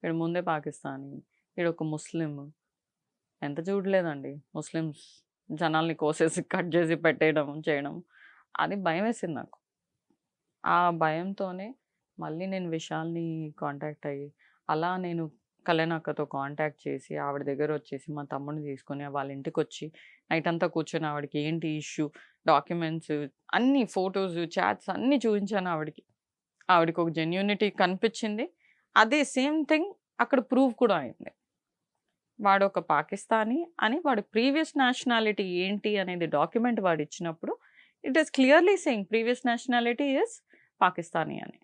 వీడు ముందే పాకిస్తానీ, వీడు ఒక ముస్లిం. ఎంత చూడలేదండి ముస్లిమ్స్ జనాల్ని కోసేసి కట్ చేసి పెట్టేయడం చేయడం, అది భయం వేసింది నాకు. ఆ భయంతోనే మళ్ళీ నేను విశాల్ని కాంటాక్ట్ అయ్యి, అలా నేను కళ్యాణ్ అక్కతో కాంటాక్ట్ చేసి ఆవిడ దగ్గర వచ్చేసి మా తమ్ముడిని తీసుకొని వాళ్ళ ఇంటికి వచ్చి నైట్ అంతా కూర్చొని ఆవిడకి ఏంటి ఇష్యూ, డాక్యుమెంట్స్ అన్ని ఫొటోస్, చాట్స్ అన్నీ చూపించాను ఆవిడకి. ఆవిడకి ఒక జెన్యూనిటీ కనిపించింది. అదే సేమ్ థింగ్ అక్కడ ప్రూవ్ కూడా అయింది. వాడు ఒక పాకిస్తానీ అని, వాడు ప్రీవియస్ నేషనాలిటీ ఏంటి అనేది డాక్యుమెంట్ వాడు ఇచ్చినప్పుడు it is clearly saying previous nationality is Pakistani అని.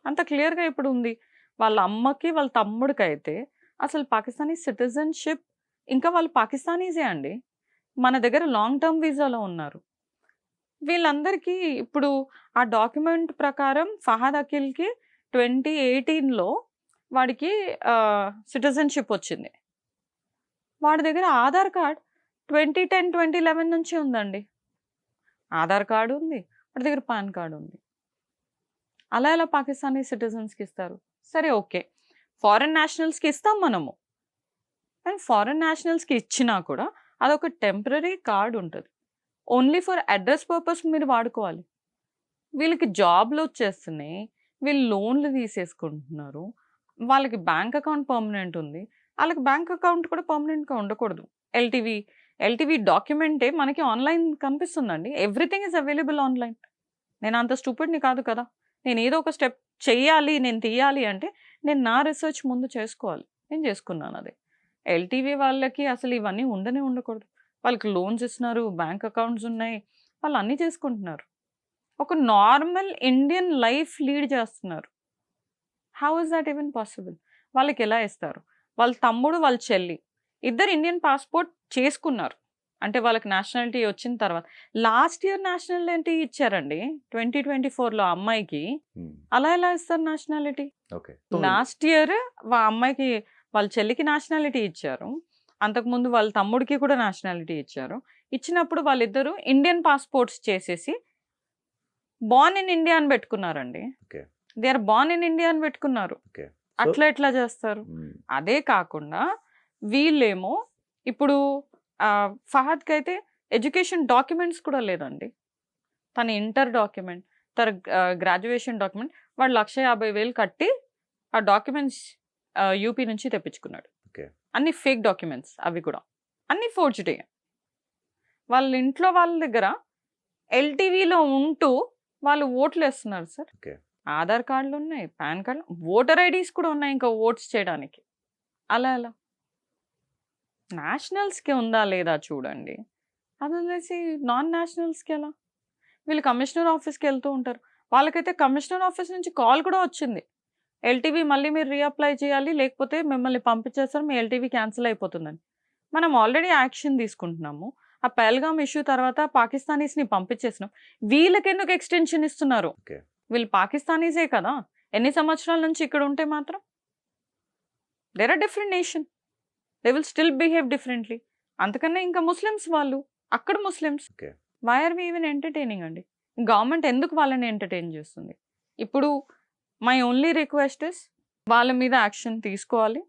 అంత క్లియర్గా ఇప్పుడు ఉంది. వాళ్ళ అమ్మకి వాళ్ళ తమ్ముడికి అయితే అసలు పాకిస్తానీ సిటిజన్షిప్, ఇంకా వాళ్ళు పాకిస్తానీసే అండి, మన దగ్గర లాంగ్ టర్మ్ వీసాలో ఉన్నారు. వీళ్ళందరికీ ఇప్పుడు ఆ డాక్యుమెంట్ ప్రకారం ఫహాద్ అఖిల్కి 2018లో వాడికి సిటిజన్షిప్ వచ్చింది. వాడి దగ్గర ఆధార్ కార్డ్ 2010, 2011 నుంచి ఉందండి. ఆధార్ కార్డు ఉంది, వాడి దగ్గర పాన్ కార్డు ఉంది. అలా ఎలా పాకిస్తానీ సిటిజన్స్కి ఇస్తారు? సరే ఓకే, ఫారెన్ నేషనల్స్కి ఇస్తాం మనము, అండ్ ఫారెన్ నేషనల్స్కి ఇచ్చినా కూడా అదొక టెంపరీ కార్డు ఉంటుంది, ఓన్లీ ఫర్ అడ్రస్ పర్పస్ మీరు వాడుకోవాలి. వీళ్ళకి జాబ్లు వచ్చేస్తున్నాయి, వీళ్ళు లోన్లు తీసేసుకుంటున్నారు, వాళ్ళకి బ్యాంక్ అకౌంట్ పర్మనెంట్ ఉంది, వాళ్ళకి బ్యాంక్ అకౌంట్ కూడా పర్మనెంట్గా ఉండకూడదు. ఎల్టీవీ డాక్యుమెంటే మనకి ఆన్లైన్ కనిపిస్తుందండి, ఎవ్రీథింగ్ ఈజ్ అవైలబుల్ ఆన్లైన్. నేను అంత స్టూపిడ్ని కాదు కదా, నేను ఏదో ఒక స్టెప్ చెయ్యాలి, నేను తీయాలి అంటే నేను నా రీసెర్చ్ ముందు చేసుకోవాలి. నేను చేసుకున్నాను అది. ఎల్టీవీ వాళ్ళకి అసలు ఇవన్నీ ఉండకూడదు. వాళ్ళకి లోన్స్ ఇస్తున్నారు, బ్యాంక్ అకౌంట్స్ ఉన్నాయి, వాళ్ళు అన్నీ చేసుకుంటున్నారు. ఒక నార్మల్ ఇండియన్ లైఫ్ లీడ్ చేస్తున్నారు. How is that even possible? వాళ్ళకి ఎలా ఇస్తారు? వాళ్ళ తమ్ముడు, వాళ్ళ చెల్లి ఇద్దరు ఇండియన్ పాస్పోర్ట్ చేసుకున్నారు. అంటే వాళ్ళకి నేషనాలిటీ వచ్చిన తర్వాత లాస్ట్ ఇయర్ నేషనాలిటీ ఇచ్చారండి 2024లో అమ్మాయికి. అలా ఎలా ఇస్తారు నేషనాలిటీ? ఓకే. లాస్ట్ ఇయర్ అమ్మాయికి వాళ్ళ చెల్లికి నేషనాలిటీ ఇచ్చారు. అంతకుముందు వాళ్ళ తమ్ముడికి కూడా నేషనాలిటీ ఇచ్చారు. ఇచ్చినప్పుడు వాళ్ళిద్దరూ ఇండియన్ పాస్పోర్ట్స్ చేసేసి బార్న్ ఇన్ ఇండియా అని పెట్టుకున్నారండి. Okay. They are born in India అని పెట్టుకున్నారు. ఓకే. అట్లా ఎట్లా చేస్తారు? అదే కాకుండా వీళ్ళేమో ఇప్పుడు ఫహద్కి అయితే ఎడ్యుకేషన్ డాక్యుమెంట్స్ కూడా లేదండి. తన ఇంటర్ డాక్యుమెంట్, తన గ్రాడ్యుయేషన్ డాక్యుమెంట్ వాడు 150,000 కట్టి ఆ డాక్యుమెంట్స్ యూపీ నుంచి తెప్పించుకున్నాడు. అన్ని ఫేక్ డాక్యుమెంట్స్, అవి కూడా అన్ని ఫోర్జ్డే. వాళ్ళ ఇంట్లో వాళ్ళ దగ్గర ఎల్టీవీలో ఉంటూ వాళ్ళు ఓట్లు వేస్తున్నారు సార్. ఆధార్ కార్డులు ఉన్నాయి, పాన్ కార్డులు, ఓటర్ ఐడీస్ కూడా ఉన్నాయి ఇంకా ఓట్స్ చేయడానికి. అలా ఎలా? నేషనల్స్కి ఉందా లేదా చూడండి, అది వదిలేసి నాన్ నేషనల్స్కి ఎలా? వీళ్ళు కమిషనర్ ఆఫీస్కి వెళ్తూ ఉంటారు. వాళ్ళకైతే కమిషనర్ ఆఫీస్ నుంచి కాల్ కూడా వచ్చింది, ఎల్టీవీ మళ్ళీ మీరు రీఅప్లై చేయాలి, లేకపోతే మిమ్మల్ని పంపించేస్తారు, మీ ఎల్టీవీ క్యాన్సిల్ అయిపోతుందని. మనం ఆల్రెడీ యాక్షన్ తీసుకుంటున్నాము. ఆ పహల్గామ్ ఇష్యూ తర్వాత పాకిస్తానీస్ని పంపించేసినాం. వీళ్ళకి ఎందుకు ఎక్స్టెన్షన్ ఇస్తున్నారు? వీళ్ళు పాకిస్తానీసే కదా, ఎన్ని సంవత్సరాల నుంచి ఇక్కడ ఉంటే మాత్రం there are different nation, they will still behave differently. అంతకన్నా ఇంకా ముస్లిమ్స్ వాళ్ళు, అక్కడ Muslims, why are we even entertaining అండి? గవర్నమెంట్ ఎందుకు వాళ్ళని ఎంటర్టైన్ చేస్తుంది? ఇప్పుడు మై ఓన్లీ రిక్వెస్ట్ ఇస్ వాళ్ళ మీద యాక్షన్ తీసుకోవాలి,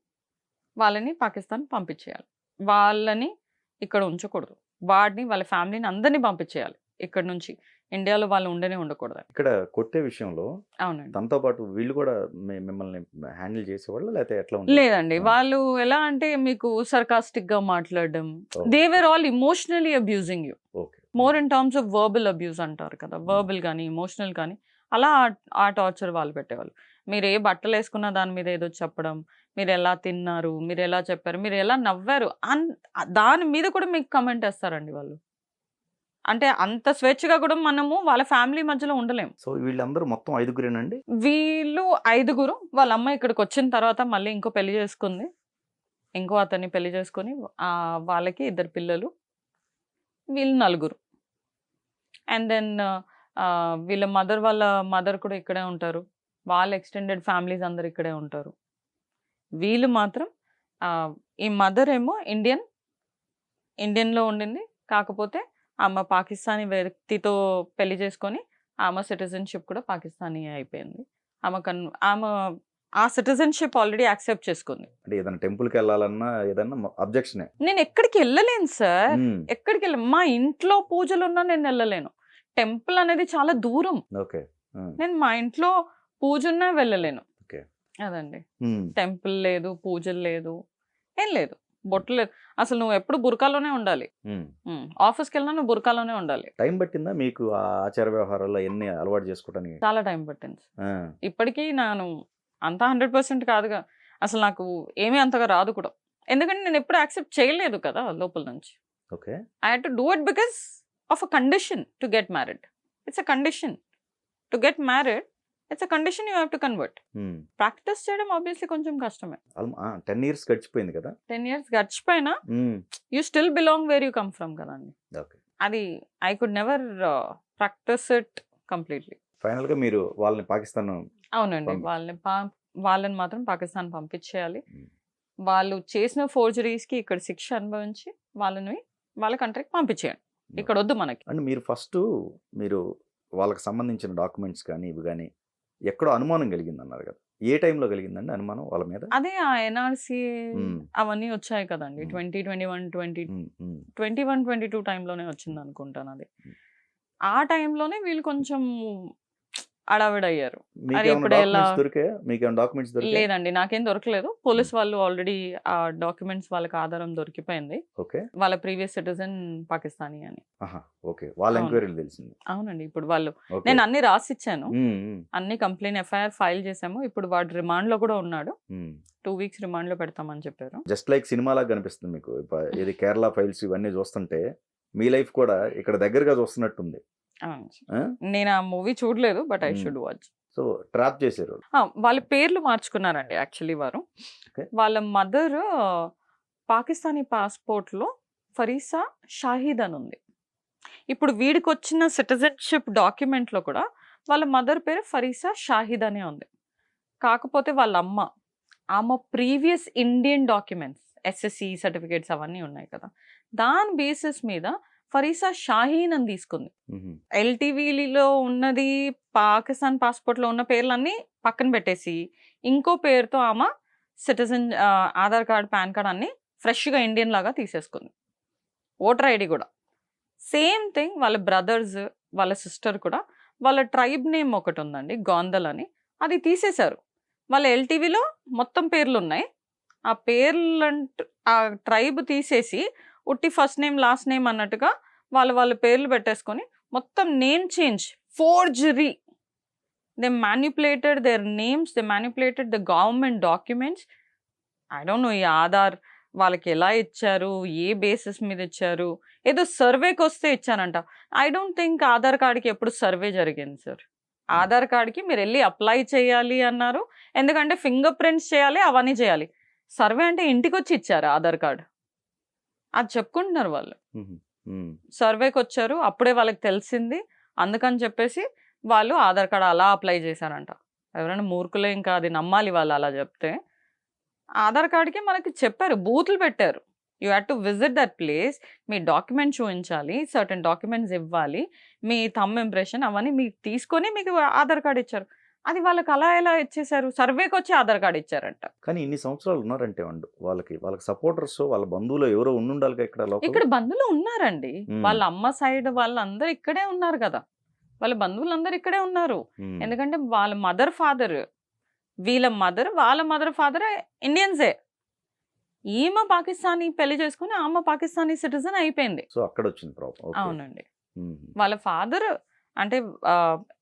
వాళ్ళని పాకిస్తాన్ పంపించేయాలి, వాళ్ళని ఇక్కడ ఉంచకూడదు, వాడిని వాళ్ళ ఫ్యామిలీని అందరినీ పంపించేయాలి ఇక్కడ నుంచి. ఇండియాలో వాళ్ళు ఉండకూడదు. ఇక్కడ కొట్టే విషయంలో అవునండి, తనతో పాటు వీళ్ళు కూడా మిమ్మల్ని హ్యాండిల్ చేసేవాళ్ళు లేకపోతే ఎట్లా ఉంది? లేదండి, వాళ్ళు ఎలా అంటే మీకు సర్కాస్టిక్ గా మాట్లాడడం, they were all emotionally abusing you, more in terms of verbal abuse అంటారు కదా, వర్బల్ కానీ ఇమోషనల్ కానీ, అలా ఆ టార్చర్ వాళ్ళు పెట్టేవాళ్ళు. మీరు ఏ బట్టలు వేసుకున్న దాని మీద ఏదో చెప్పడం, మీరు ఎలా తిన్నారు, మీరు ఎలా చెప్పారు, మీరు ఎలా నవ్వారు, దాని మీద కూడా మీకు కమెంట్ వేస్తారండి వాళ్ళు. అంటే అంత స్వేచ్ఛగా కూడా మనము వాళ్ళ ఫ్యామిలీ మధ్యలో ఉండలేము. సో వీళ్ళందరూ మొత్తం 5గురేనండి? వీళ్ళు 5గురు. వాళ్ళ అమ్మ ఇక్కడికి వచ్చిన తర్వాత మళ్ళీ ఇంకో పెళ్లి చేసుకుంది, ఇంకో అతన్ని పెళ్లి చేసుకొని వాళ్ళకి 2 పిల్లలు, వీళ్ళు 4. అండ్ దెన్ వీళ్ళ మదర్ కూడా ఇక్కడే ఉంటారు, వాళ్ళ ఎక్స్టెండెడ్ ఫ్యామిలీస్ అందరు ఇక్కడే ఉంటారు. వీళ్ళు మాత్రం ఈ మదర్ ఏమో ఇండియన్లో ఉండింది, కాకపోతే ఆమె పాకిస్తానీ వ్యక్తితో పెళ్లి చేసుకొని ఆమె సిటిజన్షిప్ కూడా పాకిస్తానీ అయిపోయింది. ఆమె ఆ సిటిజన్షిప్ ఆల్రెడీ యాక్సెప్ట్ చేసుకుంది. అంటే ఏదైనా టెంపుల్కి వెళ్ళాలన్నా ఏదన్నా అబ్జెక్షన్? నేను ఎక్కడికి వెళ్ళలేను సార్, ఎక్కడికి మా ఇంట్లో పూజలు ఉన్నా నేను వెళ్ళలేను. టెంపుల్ అనేది చాలా దూరం. ఓకే. నేను మా ఇంట్లో పూజ ఉన్నా వెళ్ళలేను. అదండి, టెంపుల్ లేదు, పూజలు లేదు, ఏం లేదు, బొట్టు లేదు. అసలు నువ్వు ఎప్పుడు బుర్కాలోనే ఉండాలి, ఆఫీస్కి వెళ్ళినా నువ్వు బుర్కాలోనే ఉండాలి. టైం పట్టిందా మీకు ఆ ఆచార వ్యవహారాల్లో ఎన్ని అలవాటు చేసుకోవడానికి? చాలా టైం పట్టింది. ఇప్పటికీ నేను అంతా 100% కాదుగా, అసలు నాకు ఏమీ అంతగా రాదు కూడా, ఎందుకంటే నేను ఎప్పుడు యాక్సెప్ట్ చేయలేదు కదా లోపల నుంచి. Okay. I had to do it because of a condition to get married. It's a condition to get married, it's a condition you have to convert. Practice చేయడం ఆబ్వియస్లీ కొంచెం కష్టమే. 10 years గడిచిపోయింది కదా. 10 years గడిచిపోయినా you still belong where you come from కదండి. అది I could never practice it completely. Final గా మీరు వాళ్ళని పాకిస్తాన్? అవునండి, వాళ్ళని మాత్రం పాకిస్తాన్ పంపించేయాలి. వాళ్ళు చేసిన ఫోర్జరీస్ కి ఇక్కడ శిక్ష అనుభవించి వాళ్ళ కంట్రీకి పంపించేయండి, ఇక్కడ వద్దు మనకి. అండ్ మీరు వాళ్ళకి సంబంధించిన డాక్యుమెంట్స్ కానీ ఇవి కానీ ఎక్కడో అనుమానం కలిగింది అన్నారు కదా, ఏ టైంలో కలిగిందండి అనుమానం వాళ్ళ మీద? అదే ఆ ఎన్ఆర్సీ అవన్నీ వచ్చాయి కదండి 2021-22 టైంలోనే వచ్చింది అనుకుంటాను. అది ఆ టైంలోనే వీళ్ళు కొంచెం అడావిడయ్యారు. మీకు అరే ఏమైనా ఇప్పుడు ఎలా డాక్యుమెంట్స్ దొరికాయా? మీకు ఏమైనా డాక్యుమెంట్స్ దొరికాయా? లేదండి, నాకేం దొరకలేదు. పోలీస్ వాళ్ళు ఆల్రెడీ ఆ డాక్యుమెంట్స్ వాళ్ళకి ఆధారం దొరికిపోయింది. ఓకే. వాళ్ళ ప్రీవియస్ సిటిజన్ పాకిస్తానీ అని. ఆహా, ఓకే. వాళ్ళ అవును. ఎంక్వైరీలు తెలిసింది. అవునండి. ఇప్పుడు వాళ్ళు ఓకే. నేను అన్ని రాసిచ్చాను. ఉమ్. అన్ని కంప్లైంట్ ఎఫ్ఐఆర్ ఫైల్ చేసాము. ఇప్పుడు వాడు రిమాండ్ లో కూడా ఉన్నాడు. ఉమ్. 2 వీక్స్ రిమాండ్ లో పెడతామని చెప్పారు. జస్ట్ లైక్ సినిమాలాగా కనిపిస్తుంది మీకు. ఇది కేరళ ఫైల్స్ ఇవన్నీ చూస్తుంటే మీ లైఫ్ కూడా ఇక్కడ దగ్గరగా చూస్తున్నట్టుంది. అవును. ఆ? నేను ఆ మూవీ చూడలేదు, but I hmm. Should watch. So trap చేశారు. వాళ్ళ పేర్లు మార్చుకున్నారండి యాక్చువల్లీ వారు. Okay. వాళ్ళ మదర్ పాకిస్తానీ పాస్పోర్ట్ లో ఫరీసా షాహీద్ అని ఉంది. ఇప్పుడు వీడికి వచ్చిన సిటిజన్షిప్ డాక్యుమెంట్ లో కూడా వాళ్ళ మదర్ పేరు ఫరీసా షాహీద్ అనే ఉంది. కాకపోతే వాళ్ళ ఆమె previous Indian documents SSC certificates అవన్నీ ఉన్నాయి కదా, దాని బేసిస్ మీద ఫరీసా షాహీన్ అని తీసుకుంది. మ్మ్. ఎల్టీవీలో ఉన్నది పాకిస్తాన్ పాస్పోర్ట్ లో ఉన్న పేర్లన్నీ పక్కన పెట్టేసి ఇంకో పేరుతో ఆమె citizen Aadhaar card, pan card అన్ని ఫ్రెష్ గా ఇండియన్ లాగా తీసేసుకుంది. ఓటర్ ఐడి కూడా సేమ్ థింగ్. వాళ్ళ బ్రదర్స్, వాళ్ళ సిస్టర్ కూడా వాళ్ళ ట్రైబ్ నేమ్ ఒకటి ఉందండి, గోందల్ అని, అది తీసేశారు. వాళ్ళ ఎల్టీవీలో మొత్తం పేర్లు ఉన్నాయి. ఆ పేర్లు ఆ ట్రైబ్ తీసేసి ఉట్టి ఫస్ట్ నేమ్ లాస్ట్ నేమ్ అన్నట్టుగా వాళ్ళ పేర్లు పెట్టేసుకొని మొత్తం name change, forgery. They manipulated their names, they manipulated the government documents. I don't no ఈ ఆధార్ వాళ్ళకి ఎలా ఇచ్చారు, ఏ బేసిస్ మీద ఇచ్చారు. ఏదో సర్వేకి వస్తే ఇచ్చారంట. ఐ డోంట్ థింక్ ఆధార్ కార్డ్కి ఎప్పుడు సర్వే జరిగింది సార్. ఆధార్ కార్డ్కి మీరు వెళ్ళి అప్లై చేయాలి అన్నారు, ఎందుకంటే ఫింగర్ ప్రింట్స్ చేయాలి, అవన్నీ చేయాలి. సర్వే అంటే ఇంటికి వచ్చి ఇచ్చారు ఆధార్ కార్డ్, అది చెప్పుకుంటున్నారు వాళ్ళు. మ్మ్. మ్మ్. సర్వేకి వచ్చారు, అప్పుడే వాళ్ళకి తెలిసింది, అందుకని చెప్పేసి వాళ్ళు ఆధార్ కార్డ్ అలా అప్లై చేశారంట. ఎవరైనా మూర్ఖులే, ఇంకా అది నమ్మాలి వాళ్ళు అలా చెప్తే. ఆధార్ కార్డ్కి మనకి చెప్పారు, బూతులు పెట్టారు. You had to visit that place, me document చూపించాలి, సర్టన్ డాక్యుమెంట్స్ ఇవ్వాలి, మీ థంబ్ ఇంప్రెషన్ అవన్నీ మీకు తీసుకొని మీకు ఆధార్ కార్డ్ ఇచ్చారు. అది వాళ్ళకి అలా ఎలా ఇచ్చేసారు? సర్వేకి వచ్చి ఆధార్ కార్డ్ ఇచ్చారంట. కానీ ఇన్ని సంవత్సరాలు ఉన్నారంటే వాళ్ళకి సపోర్టర్స్, వాళ్ళ బంధువులు ఎవరో ఉండాలిగా ఇక్కడ లోకల్. ఇక్కడ బంధువులు ఉన్నారండి. మ్మ్. వాళ్ళ అమ్మ సైడ్ వాళ్ళందరూ ఇక్కడే ఉన్నారు కదా, వాళ్ళ బంధువులందరూ ఇక్కడే ఉన్నారు. మ్మ్. ఎందుకంటే వాళ్ళ మదర్ ఫాదర్, వీళ్ళ మదర్, వాళ్ళ మదర్ ఫాదర్ ఇండియన్సే. ఈమె పాకిస్తానీ పెళ్లి చేసుకుని ఆమె పాకిస్తానీ సిటిజన్ అయిపోయింది. సో అక్కడ వచ్చింది ప్రాబ్లం. అవునండి. వాళ్ళ ఫాదర్ అంటే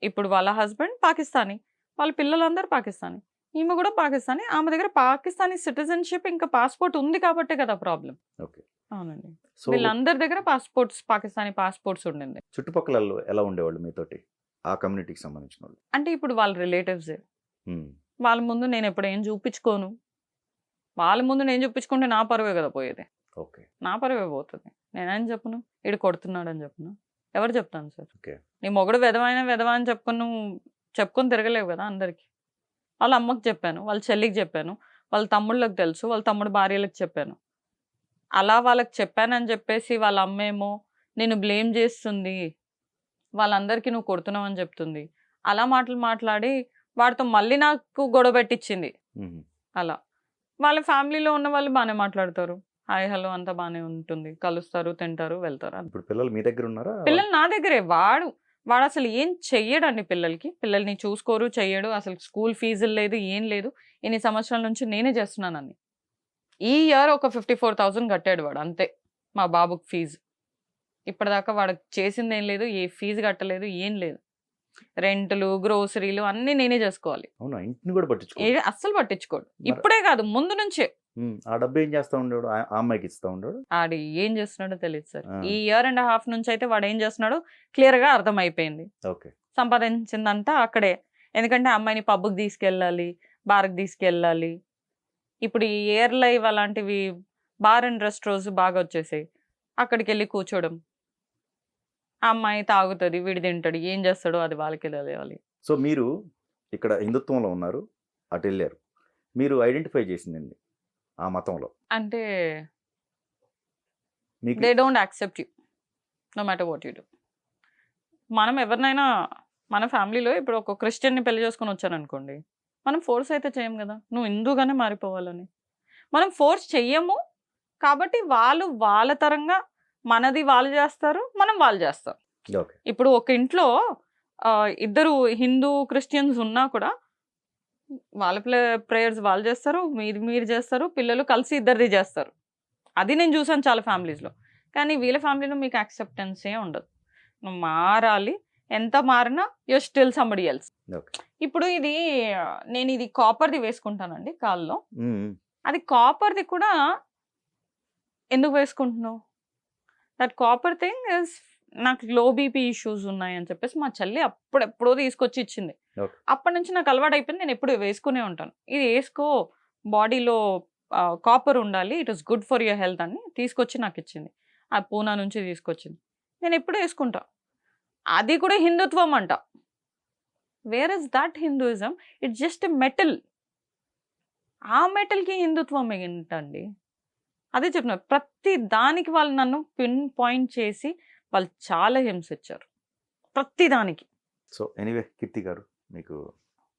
ఇప్పుడు వాళ్ళ హస్బెండ్ పాకిస్తానీ, వాళ్ళ పిల్లలందరూ పాకిస్తానీ, ఈమె కూడా పాకిస్తానీ. ఆమె దగ్గర పాకిస్తానీ సిటిజన్షిప్ ఇంకా పాస్పోర్ట్ ఉంది కాబట్టే కదా ప్రాబ్లం. ఓకే. అవునండి. సో వీళ్ళందరి దగ్గర పాస్పోర్ట్స్, పాకిస్తానీ పాస్పోర్ట్స్ ఉండింది. చుట్టుపక్కల ఎలా ఉండేవాళ్ళు మీతోటి, ఆ కమ్యూనిటీకి సంబంధించిన వాళ్ళు? అంటే ఇప్పుడు వాళ్ళ రిలేటివ్సే. మ్మ్. వాళ్ళ ముందు నేను ఎప్పుడు ఏం చూపించుకోను. వాళ్ళ ముందు నేను చూపించుకుంటే నా పరువే కదా పోయేది. ఓకే. నా పరువే పోతుంది. నేనేం చెప్పను, ఇడు కొడుతున్నాడు అని చెప్పను. ఎవరు చెప్తాను సార్? ఓకే. నీ మొగుడు వెధవ అని చెప్పుకొని తిరగలేవు కదా అందరికి. వాళ్ళ అమ్మకి చెప్పాను, వాళ్ళ చెల్లికి చెప్పాను, వాళ్ళ తమ్ముళ్ళకి తెలుసు, వాళ్ళ తమ్ముడు భార్యలకు చెప్పాను. అలా వాళ్ళకి చెప్పానని చెప్పేసి వాళ్ళ అమ్మేమో నేను బ్లేమ్ చేస్తుంది, వాళ్ళందరికీ నువ్వు కొడుతున్నావు అని చెప్తుంది. అలా మాట్లాడి వాడితో మళ్ళీ నాకు గొడవ పెట్టించింది. మ్మ్. అలా వాళ్ళ ఫ్యామిలీలో ఉన్న వాళ్ళు బాగానే మాట్లాడతారు, హాయ్ హలో అంతా బాగానే ఉంటుంది, కలుస్తారు, తింటారు, వెళ్తారు. ఇప్పుడు పిల్లలు మీ దగ్గర ఉన్నారా? పిల్లలు నా దగ్గరే. వాడు అసలు ఏం చెయ్యడండి పిల్లలకి. పిల్లల్ని చూసుకోరు, చెయ్యడు. అసలు స్కూల్ ఫీజులు లేదు, ఏం లేదు. ఇన్ని సంవత్సరాల నుంచి నేనే చేస్తున్నాను అన్ని. ఈ ఇయర్ ఒక 54,000 కట్టాడు వాడు, అంతే మా బాబుకి ఫీజు. ఇప్పటిదాకా వాడికి చేసింది ఏం లేదు, ఏ ఫీజు కట్టలేదు, ఏం లేదు. రెంట్లు, గ్రోసరీలు అన్నీ నేనే చేసుకోవాలి. అవునా? ఇంటిని కూడా పట్టించుకో? అస్సలు పట్టించుకోడు. ఇప్పుడే కాదు, ముందు నుంచే. ఆ డబ్బు ఏం చేస్తా ఉండేవాడు? ఆ అమ్మాయికి ఇస్తా ఉండేవాడు? ఆడు ఏం చేస్తున్నాడో తెలియదు సార్. ఈ 1.5 years నుంచి అయితే వాడు ఏం చేస్తున్నాడో క్లియర్ గా అర్థమైపోయింది. ఓకే. సంపాదించిందంతా అక్కడే. ఎందుకంటే అమ్మాయిని పబ్కి తీసుకెళ్ళాలి, బార్కి తీసుకెళ్ళాలి. ఇప్పుడు ఈ ఎయిర్ లైవ్ అలాంటివి బార్ అండ్ రెస్టారెంట్స్ బాగా వచ్చేసాయి. అక్కడికి వెళ్ళి కూర్చోవడం, ఆ అమ్మాయి తాగుతుంది, వీడి తింటాడు, ఏం చేస్తాడో అది వాళ్ళకి తెలియాలి. సో మీరు ఇక్కడ హిందుత్వంలో ఉన్నారు, అటు వెళ్ళారు, మీరు ఐడెంటిఫై చేసిందండి ఆ మతంలో అంటే మీకు they don't accept you know matter what you do. మనం ఎవరినైనా మన ఫ్యామిలీలో ఇప్పుడు ఒక క్రిస్టియన్ని పెళ్లి చేసుకొని వచ్చారనుకోండి, మనం ఫోర్స్ అయితే చేయం కదా, నువ్వు హిందూగానే మారిపోవాలని. మనం ఫోర్స్ చెయ్యము కాబట్టి వాళ్ళు వాళ్ళ తరంగా మనది వాళ్ళు చేస్తారు, మనం వాళ్ళు చేస్తాం. ఓకే. ఇప్పుడు ఒక ఇంట్లో ఇద్దరు హిందూ క్రిస్టియన్స్ ఉన్నా కూడా వాళ్ళ ప్రేయర్స్ వాళ్ళు చేస్తారు, మీరు చేస్తారు, పిల్లలు కలిసి ఇద్దరిది చేస్తారు. అది నేను చూసాను చాలా ఫ్యామిలీస్లో. కానీ వీళ్ళ ఫ్యామిలీలో మీకు యాక్సెప్టెన్సే ఉండదు. నువ్వు మారాలి, ఎంత మారినా you still somebody else. Okay. ఇప్పుడు నేను ఇది కాపర్ది వేసుకుంటానండి కాల్లో. అది కాపర్ది కూడా ఎందుకు వేసుకుంటున్నావు? దట్ కాపర్ థింగ్ ఇస్ నాకు లో బీపీ ఇష్యూస్ ఉన్నాయి అని చెప్పేసి మా చెల్లి అప్పుడెప్పుడో తీసుకొచ్చి ఇచ్చింది. Okay. అప్పటి నుంచి నాకు అలవాటు అయిపోయింది, నేను ఎప్పుడు వేసుకునే ఉంటాను. ఇది వేసుకో, బాడీలో కాపర్ ఉండాలి, it is good for your health అని తీసుకొచ్చి నాకు ఇచ్చింది. ఆ పూనా నుంచి తీసుకొచ్చింది, నేను ఎప్పుడు వేసుకుంటా. అది కూడా హిందుత్వం అంట. Where is that Hinduism? It's just metal. ఆ మెటల్కి హిందుత్వం ఏంటండి? అదే చెప్తున్నారు, ప్రతి దానికి వాళ్ళు నన్ను పిన్ పాయింట్ చేసి వాళ్ళు చాలా హింసించారు ప్రతి దానికి. సో ఎనీవే కీర్తి గారు, మీకు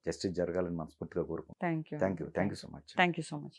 జస్టిస్ జరగాలని మనస్ఫూర్తిగా కోరుకుంటున్నాను. Thank you thank you so much. Thank you so much.